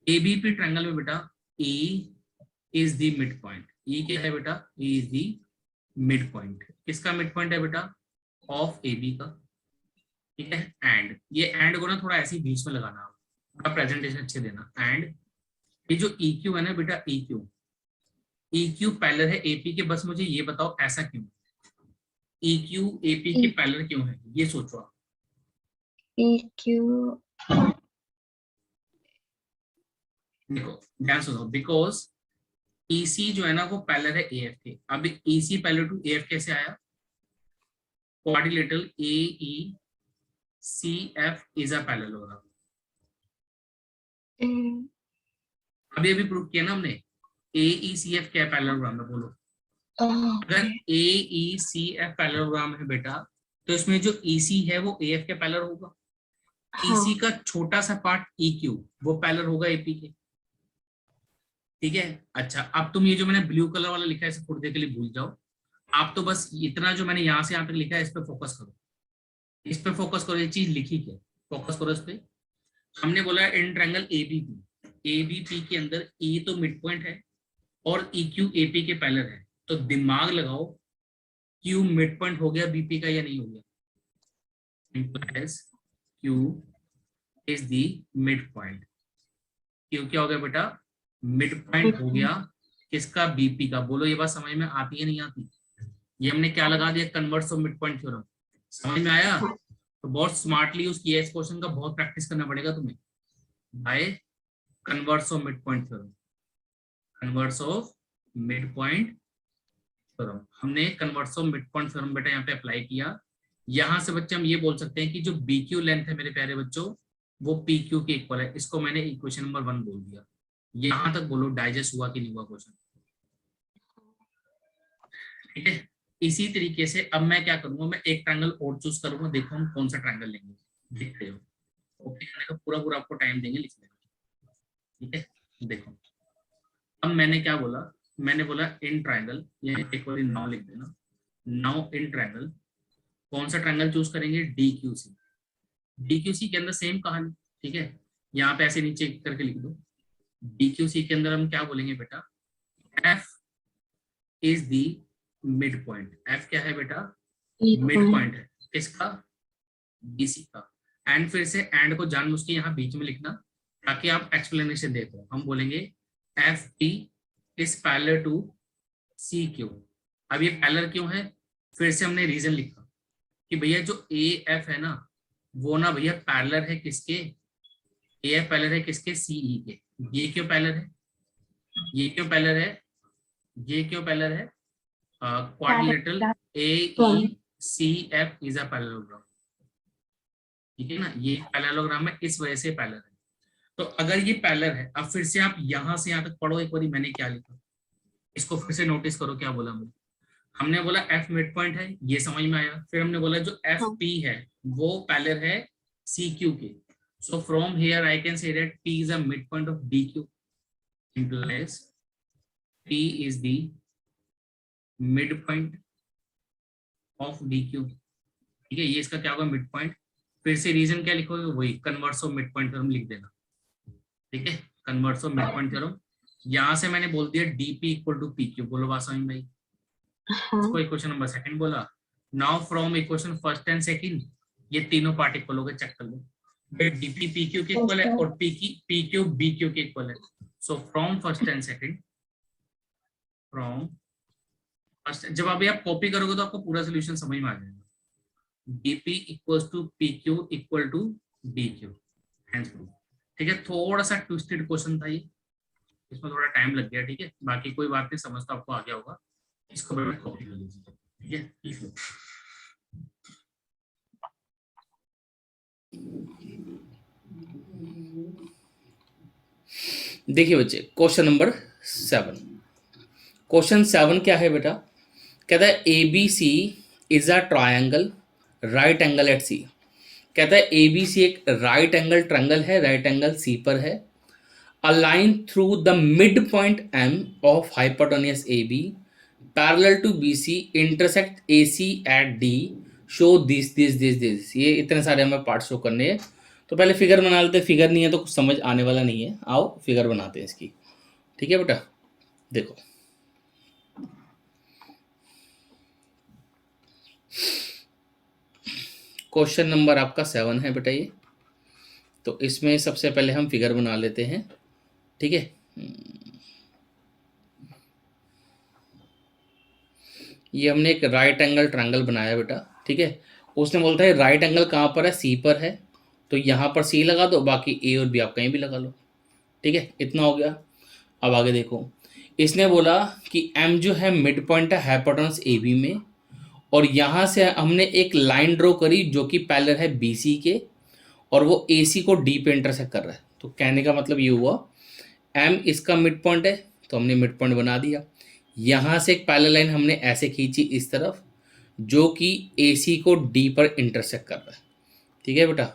ए बी पी ट्राइंगल में बेटा E is the mid point. E क्या है बेटा? E is the mid point. किसका मिड पॉइंट है बेटा? ऑफ ए बी का। ठीक है, एंड ये एंड को ना थोड़ा ऐसे ही बीच में लगाना, थोड़ा प्रेजेंटेशन अच्छे देना। एंड ये जो ई क्यू है ना बेटा, E Q, E Q parallel है एपी के, बस मुझे ये बताओ ऐसा क्यों? ई क्यू एपी के पैरेलल क्यों है, ये सोचो आप। ई क्यू देखो ध्यान सुनो, बिकॉज ईसी जो है ना वो पैरेलल है एएफ के। अब ईसी पैरेलल टू एएफ कैसे आया? Quadrilateral A E C F is a parallelogram. अभी अभी प्रूव किया ना हमने, ए ई सी एफ क्या है पैरेललोग्राम में? बोलो। अगर ए ई सी एफ पैरेललोग्राम है बेटा, तो इसमें जो ईसी है वो एएफ के पैरेलल होगा। ईसी का छोटा सा पार्ट ई क्यू वो पैरेलल होगा एपी के। ठीक है, अच्छा अब तुम ये जो मैंने ब्लू कलर वाला लिखा है इसे थोड़ी देर के लिए भूल जाओ, आप तो बस इतना जो मैंने यहाँ से यहाँ तक लिखा है इस पे फोकस करो, इस पे फोकस करो। ये चीज लिखी क्या, फोकस करो इस पे। हमने बोला इन ट्रायंगल एबीपी के अंदर ई तो मिड पॉइंट है और ई क्यू एपी के पैरेलल है, तो दिमाग लगाओ क्यू मिड पॉइंट हो गया बीपी का या नहीं हो गया? Q is the mid point. Q क्या हो गया बेटा? मिड पॉइंट हो गया किसका? बीपी का। बोलो ये बात समझ में आती है नहीं आती? ये हमने क्या लगा दिया? Converse of mid point theorem. समझ में आया? तो बहुत स्मार्टली यूज किया, इस क्वेश्चन का बहुत प्रैक्टिस करना पड़ेगा तुम्हें by converse of mid point theorem. Converse of mid point theorem, हमने converse of mid point theorem बेटा यहाँ पे अप्लाई किया। यहां से बच्चे हम ये बोल सकते हैं कि जो बी क्यू लेंथ है मेरे प्यारे बच्चों वो पी क्यू के इक्वल है। इसको मैंने इक्वेशन नंबर 1 बोल दिया। यहां तक बोलो डाइजेस्ट हुआ कि नहीं हुआ क्वेश्चन? ठीक है, इसी तरीके से अब मैं क्या करूंगा, मैं एक ट्रायंगल और चूज करूंगा, देखो हम कौन सा ट्रायंगल लेंगे। देख रहे हो? ओके करने का पूरा पूरा आपको टाइम देंगे लिखने का। ठीक है, देखो अब मैंने क्या बोला, मैंने बोला इन ट्रायंगल, ये एक बार नाउ लिख देना, नाउ इन ट्रायंगल कौन सा ट्रायंगल चूज करेंगे? D Q C. D Q C के अंदर सेम कहानी। ठीक है, यहाँ पे ऐसे नीचे करके लिख दो। डी क्यू सी के अंदर हम क्या बोलेंगे बेटा? F is the mid point. F क्या है बेटा? मिड पॉइंट है किसका? बीसी का। एंड फिर से एंड को जानबूझ के यहाँ बीच में लिखना ताकि आप एक्सप्लेनेशन दे पाओ। हम बोलेंगे F P is parallel to C Q. अब ये पैरेलल क्यों है? फिर से हमने रीजन लिखा कि भैया जो ए एफ है ना वो ना भैया पैरेलल है किसके? ए एफ पैरेलल है किसके? सीई के। ये क्यों पैरेलल है? ये क्यों पैरेलल है? ये क्यों पैरेलल है? Quadrilateral A E C F is a parallelogram. ठीक है ना, ये पैरेललोग्राम है, इस वजह से पैरेलल है। तो अगर ये पैरेलल है, अब फिर से आप यहां से यहां तक पढ़ो एक बार मैंने क्या लिखा, इसको फिर से नोटिस करो क्या बोला मैंने। हमने बोला एफ मिड पॉइंट है, ये समझ में आया। फिर हमने बोला जो एफ हाँ। पी है वो पैरेलल है सी क्यू के। So from here I can say that P is a mid point of D Q, implies P is the midpoint of DQ। ठीक है, ये इसका क्या होगा, मिड पॉइंट। फिर से रीजन क्या लिखोगे, वही converse of mid point theorem लिख देना। ठीक है, converse of mid point theorem. यहां से मैंने बोल दिया D P equal to P Q, बोलो बात समझ में आई। इसको इक्वेशन नंबर सेकंड बोला। Now from equation first and second ये तीनों पार्ट इक्वल हो गए, चेक कर लो। डीपी पी क्यू के इक्वल है और पी क्यू बी क्यू के इक्वल है। So from first and second, from first, जब अभी आप कॉपी करोगे तो आपको पूरा सोल्यूशन समझ में आ जाएगा। dp equals to pq equal to dq, hence proof. ठीक है, थोड़ा सा ट्विस्टेड क्वेश्चन था ये, इसमें थोड़ा टाइम लग गया। ठीक है, बाकी कोई बात नहीं, समझ तो आपको आ गया होगा। इसको मैं कॉपी कर लीजिए। ठीक है, लिख लो। देखिए बच्चे, क्वेश्चन नंबर 7। क्वेश्चन 7 क्या है बेटा, कहता है A B C is a triangle right angle at C. कहता है ए बी सी एक राइट एंगल ट्रायंगल है, राइट एंगल सी पर है। A line through the mid point M of hypotenuse A B parallel to B C intersect A C at D, show this this this this. ये इतने सारे हमें part show करने हैं। तो पहले फिगर बना लेते हैं, फिगर नहीं है तो कुछ समझ आने वाला नहीं है। आओ फिगर बनाते हैं इसकी। ठीक है बेटा, देखो क्वेश्चन नंबर आपका 7 है बेटा ये। तो इसमें सबसे पहले हम फिगर बना लेते हैं। ठीक है, ये हमने एक राइट एंगल ट्रायंगल बनाया बेटा। ठीक है, उसने बोलता है राइट एंगल कहाँ पर है, सी पर है। तो यहाँ पर सी लगा दो, बाकी ए और बी आप कहीं भी लगा लो। ठीक है, इतना हो गया। अब आगे देखो, इसने बोला कि एम जो है मिड पॉइंट है हाइपोटेन्यूस ए बी में, और यहाँ से हमने एक लाइन ड्रॉ करी जो कि पैरेलल है बी सी के, और वो ए सी को डी पे इंटरसेक्ट कर रहा है। तो कहने का मतलब ये हुआ एम इसका मिड पॉइंट है, तो हमने मिड पॉइंट बना दिया। यहाँ से एक पैरेलल लाइन हमने ऐसे खींची इस तरफ, जो कि ए सी को डी पर इंटरसेक्ट कर रहा है। ठीक है बेटा,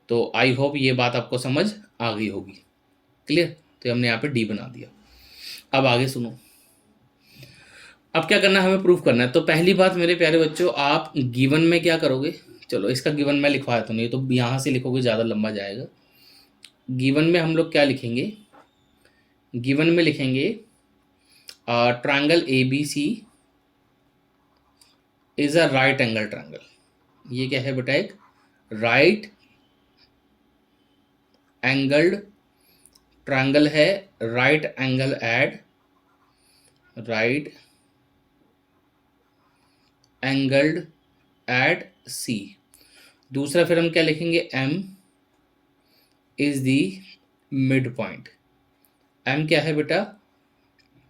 तो आई होप ये बात आपको समझ आ गई होगी। क्लियर, तो हमने यहाँ पे डी बना दिया। अब आगे सुनो, अब क्या करना है, हमें प्रूफ करना है। तो पहली बात मेरे प्यारे बच्चों, आप गिवन में क्या करोगे, चलो इसका गिवन मैं लिखवाया तो नहीं, तो यहाँ से लिखोगे ज़्यादा लंबा जाएगा। गिवन में हम लोग क्या लिखेंगे, गिवन में लिखेंगे triangle A B C is a right angle triangle. ये क्या है बेटा, एक राइट एंगल्ड ट्रायंगल है, right angle at right angled at C. दूसरा फिर हम क्या लिखेंगे, M is the mid point. M क्या है बेटा,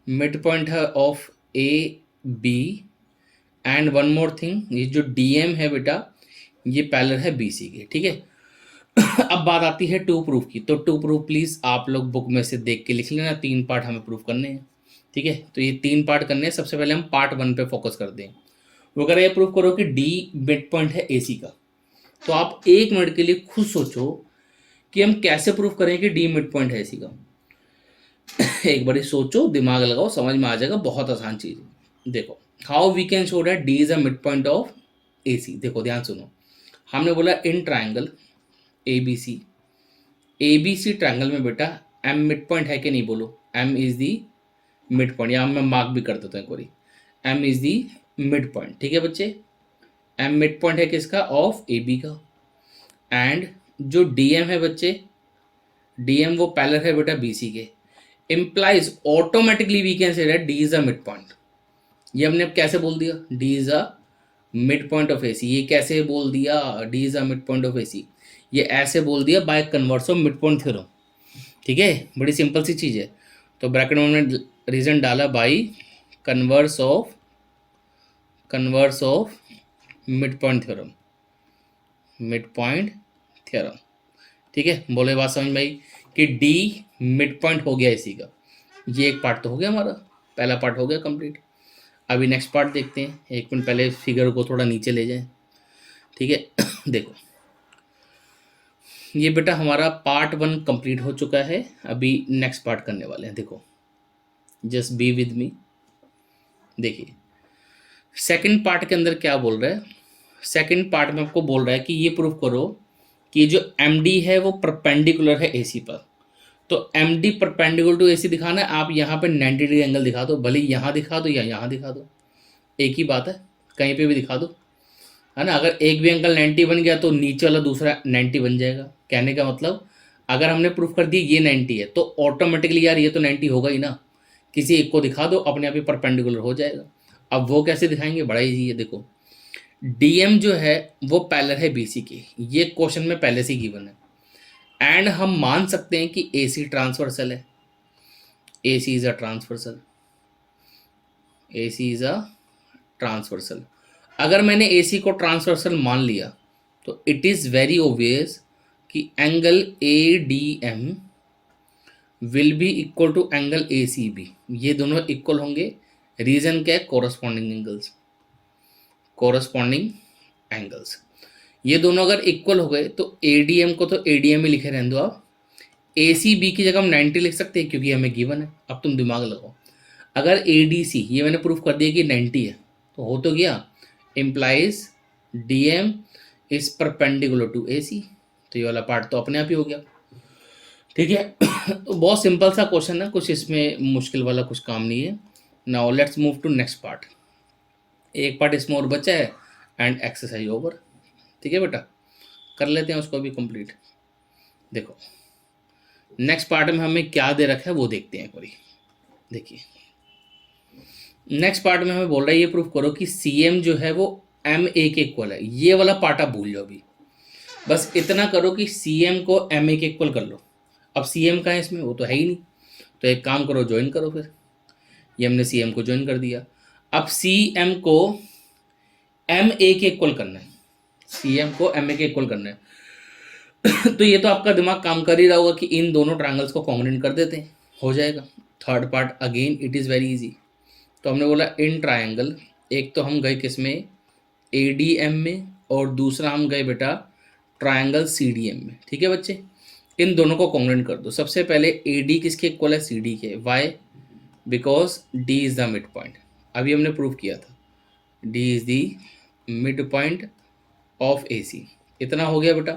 मिड पॉइंट है of A B. And one more thing, ये जो डी एम है बेटा ये पैरेलल है बी सी के। ठीक है, अब बात आती है टू प्रूफ की। तो टू प्रूफ प्लीज़ आप लोग बुक में से देख के लिख लेना, 3 पार्ट हमें प्रूफ करने हैं। ठीक है, तो ये 3 पार्ट करने हैं। सबसे पहले हम पार्ट 1 पे फोकस करते हैं। वो कह रहे हैं प्रूफ करो कि डी मिड पॉइंट है ए सी का। तो आप 1 मिनट के लिए खुद सोचो कि हम कैसे प्रूफ करें कि डी मिड पॉइंट है ए सी का। एक बार सोचो, दिमाग लगाओ, समझ में आ जाएगा, बहुत आसान चीज़ है। देखो, how we can show that D is a mid point of A C. देखो ध्यान सुनो, हमने बोला in triangle A B C triangle में बेटा एम मिड पॉइंट है कि नहीं, बोलो। M is the mid point, यहाँ मैं मार्क भी कर देता हूँ एक बारी, M is the mid point. ठीक है बच्चे, एम मिड पॉइंट है किसका, ऑफ ए बी का। एंड जो डी एम है बच्चे, डी एम वो पैरेलल है बेटा बी सी के। Implies automatically we can say that D is a mid point. ये हमने अब कैसे बोल दिया, D is a mid point of A C. ये कैसे बोल दिया, D is a mid point of A C, ये ऐसे बोल दिया by converse of mid point theorem. ठीक है, बड़ी सिंपल सी चीज़ है। तो ब्रैकेट में हमने रीजन डाला by converse of mid point theorem, mid point theorem. ठीक है, बोले बात समझ में आई कि डी मिड पॉइंट हो गया एसी का। ये एक पार्ट तो हो गया, हमारा पहला पार्ट हो गया कंप्लीट। अभी नेक्स्ट पार्ट देखते हैं। एक मिनट पहले फिगर को थोड़ा नीचे ले जाएं। ठीक है देखो, ये बेटा हमारा पार्ट 1 कंप्लीट हो चुका है। अभी नेक्स्ट पार्ट करने वाले हैं। देखो, जस्ट बी विद मी। देखिए सेकंड पार्ट के अंदर क्या बोल रहा है। सेकंड पार्ट में आपको बोल रहा है कि ये प्रूफ करो कि जो एमडी है वो परपेंडिकुलर है एसी पर। तो एमडी परपेंडिकुलर टू एसी दिखाना है, आप यहाँ पे 90 डिग्री एंगल दिखा दो, भले यहाँ दिखा दो या यहाँ दिखा दो, एक ही बात है, कहीं पे भी दिखा दो, है ना। अगर एक भी एंगल 90 बन गया तो नीचे वाला दूसरा 90 बन जाएगा। कहने का मतलब अगर हमने प्रूफ कर दिया ये 90 है तो ऑटोमेटिकली यार ये तो 90 होगा ही ना। किसी एक को दिखा दो, अपने आप ही परपेंडिकुलर हो जाएगा। अब वो कैसे दिखाएंगे, बड़ा ईजी है। देखो डीएम जो है वो पैरेलल है बीसी के, ये क्वेश्चन में पहले से गिवन है। एंड हम मान सकते हैं कि एसी ट्रांसवर्सल है। A C is a transversal, A C is a transversal. अगर मैंने एसी को ट्रांसवर्सल मान लिया तो इट इज़ वेरी ऑब्वियस कि angle A D M will be equal to angle A C B. ये दोनों इक्वल होंगे। रीजन क्या है, कोरस्पॉन्डिंग एंगल्स, कोरस्पॉन्डिंग एंगल्स। ये दोनों अगर इक्वल हो गए तो एडीएम को तो एडीएम में लिखे रहने दो आप, ए सी बी की जगह हम 90 लिख सकते हैं क्योंकि हमें गिवन है। अब तुम दिमाग लगाओ, अगर ए डी सी ये मैंने प्रूफ कर दिया कि 90 है तो हो तो गया, implies D M is perpendicular to A C. तो ये वाला पार्ट तो अपने आप ही हो गया। ठीक है तो बहुत सिंपल सा क्वेश्चन है, कुछ इसमें मुश्किल वाला कुछ काम नहीं है। Now let's move to next part. एक पार्ट इसमें और बचा है एंड एक्सरसाइज ओवर। ठीक है बेटा, कर लेते हैं उसको भी कंप्लीट। देखो नेक्स्ट पार्ट में हमें क्या दे रखा है वो देखते हैं एक बारी। देखिए नेक्स्ट पार्ट में हमें बोल रहा है ये प्रूफ करो कि सी एम जो है वो एम ए के इक्वल है। ये वाला पार्ट आप भूल जाओ अभी, बस इतना करो कि सी एम को एम ए के इक्वल कर लो। अब सी एम का है इसमें, वो तो है ही नहीं, तो एक काम करो ज्वाइन करो। फिर ये हमने सी एम को ज्वाइन कर दिया। अब सी एम को एम ए के इक्वल करना है, सी एम को एम ए के इक्वल करना है तो ये तो आपका दिमाग काम कर ही रहा होगा कि इन दोनों ट्रायंगल्स को कॉन्ग्रुएंट कर देते हैं, हो जाएगा। Third part again it is very easy. तो हमने बोला इन ट्रायंगल, एक तो हम गए किस में, ए डी एम में, और दूसरा हम गए बेटा ट्रायंगल सी डी एम में। ठीक है बच्चे, इन दोनों को कॉन्ग्रुएंट कर दो। सबसे पहले ए डी किसके इक्वल है, सी डी के। Why, because D is the mid point. अभी हमने प्रूव किया था D is the mid point of A C. इतना हो गया बेटा।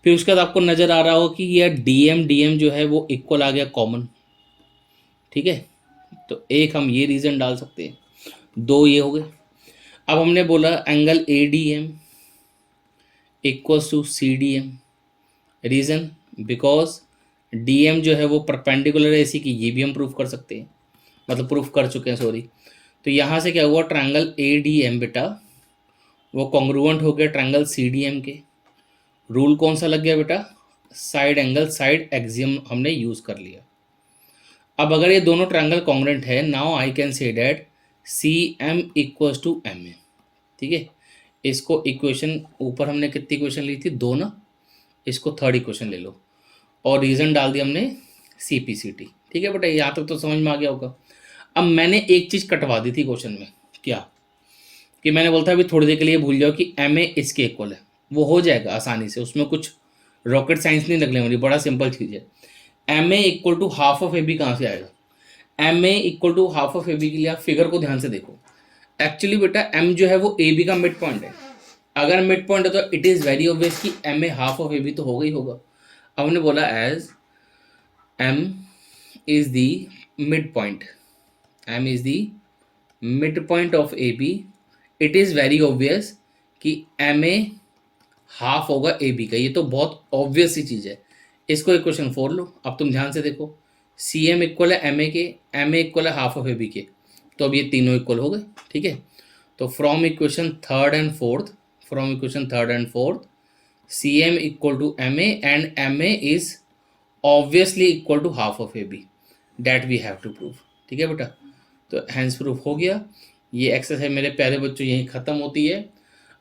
फिर उसके बाद आपको नज़र आ रहा होगा कि यह डी एम जो है वो इक्वल आ गया कॉमन। ठीक है, तो एक हम ये रीज़न डाल सकते हैं, दो ये हो गए। अब हमने बोला angle A D M equals to C D M. Reason because D M जो है वो परपेंडिकुलर है एसी की, ये भी हम प्रूफ कर सकते हैं, मतलब प्रूफ कर चुके हैं सॉरी। तो यहाँ से क्या हुआ, ट्रायंगल ए डी एम बेटा वो कॉन्ग्रुएंट हो गया ट्रायंगल सी डी एम के। रूल कौन सा लग गया बेटा, साइड एंगल साइड एक्सियम हमने यूज़ कर लिया। अब अगर ये दोनों ट्रायंगल कॉन्ग्रुएंट है, now I can say that C M equals to M A. ठीक है, इसको इक्वेशन ऊपर हमने कितनी इक्वेशन ली थी, दो ना, इसको थर्ड इक्वेशन ले लो और रीज़न डाल दिया हमने सी पी सी टी। ठीक है बेटा, यहाँ तक तो समझ में आ गया होगा। अब मैंने एक चीज़ कटवा दी थी क्वेश्चन में, क्या कि मैंने बोलता अभी थोड़ी देर के लिए भूल जाओ कि एम ए इसके इक्वल है, वो हो जाएगा आसानी से, उसमें कुछ रॉकेट साइंस नहीं लगने वाली, बड़ा सिंपल चीज़ है। M A equal to half of A B कहाँ से आएगा, M A equal to half of A B के लिए आप फिगर को ध्यान से देखो। एक्चुअली बेटा एम जो है वो ए बी का मिड पॉइंट है। अगर मिड पॉइंट है तो इट इज़ वेरी ऑब्वियस कि M A half of A B तो होगा ही होगा। अब हमने बोला as M is the mid point, M is the mid point of A B, it is very obvious कि एम ए हाफ होगा ए बी का। ये तो बहुत ऑब्वियस सी चीज़ है। इसको इक्वेशन 4 लो। अब तुम ध्यान से देखो, सी एम इक्वल है एम ए के, एम ए इक्वल है हाफ ऑफ ए बी के, तो अब ये तीनों इक्वल हो गए। ठीक है, तो from equation third and fourth, from equation third and fourth, C M equal to M A and M A is obviously equal to half of A B, that we have to prove. ठीक है बेटा, तो hence proof हो गया। ये exercise मेरे प्यारे बच्चों यहीं ख़त्म होती है।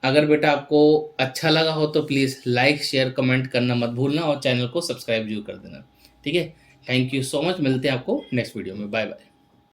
अगर बेटा आपको अच्छा लगा हो तो प्लीज़ लाइक शेयर कमेंट करना मत भूलना और चैनल को सब्सक्राइब जरूर कर देना। ठीक है, थैंक यू सो मच, मिलते हैं आपको नेक्स्ट वीडियो में। Bye bye.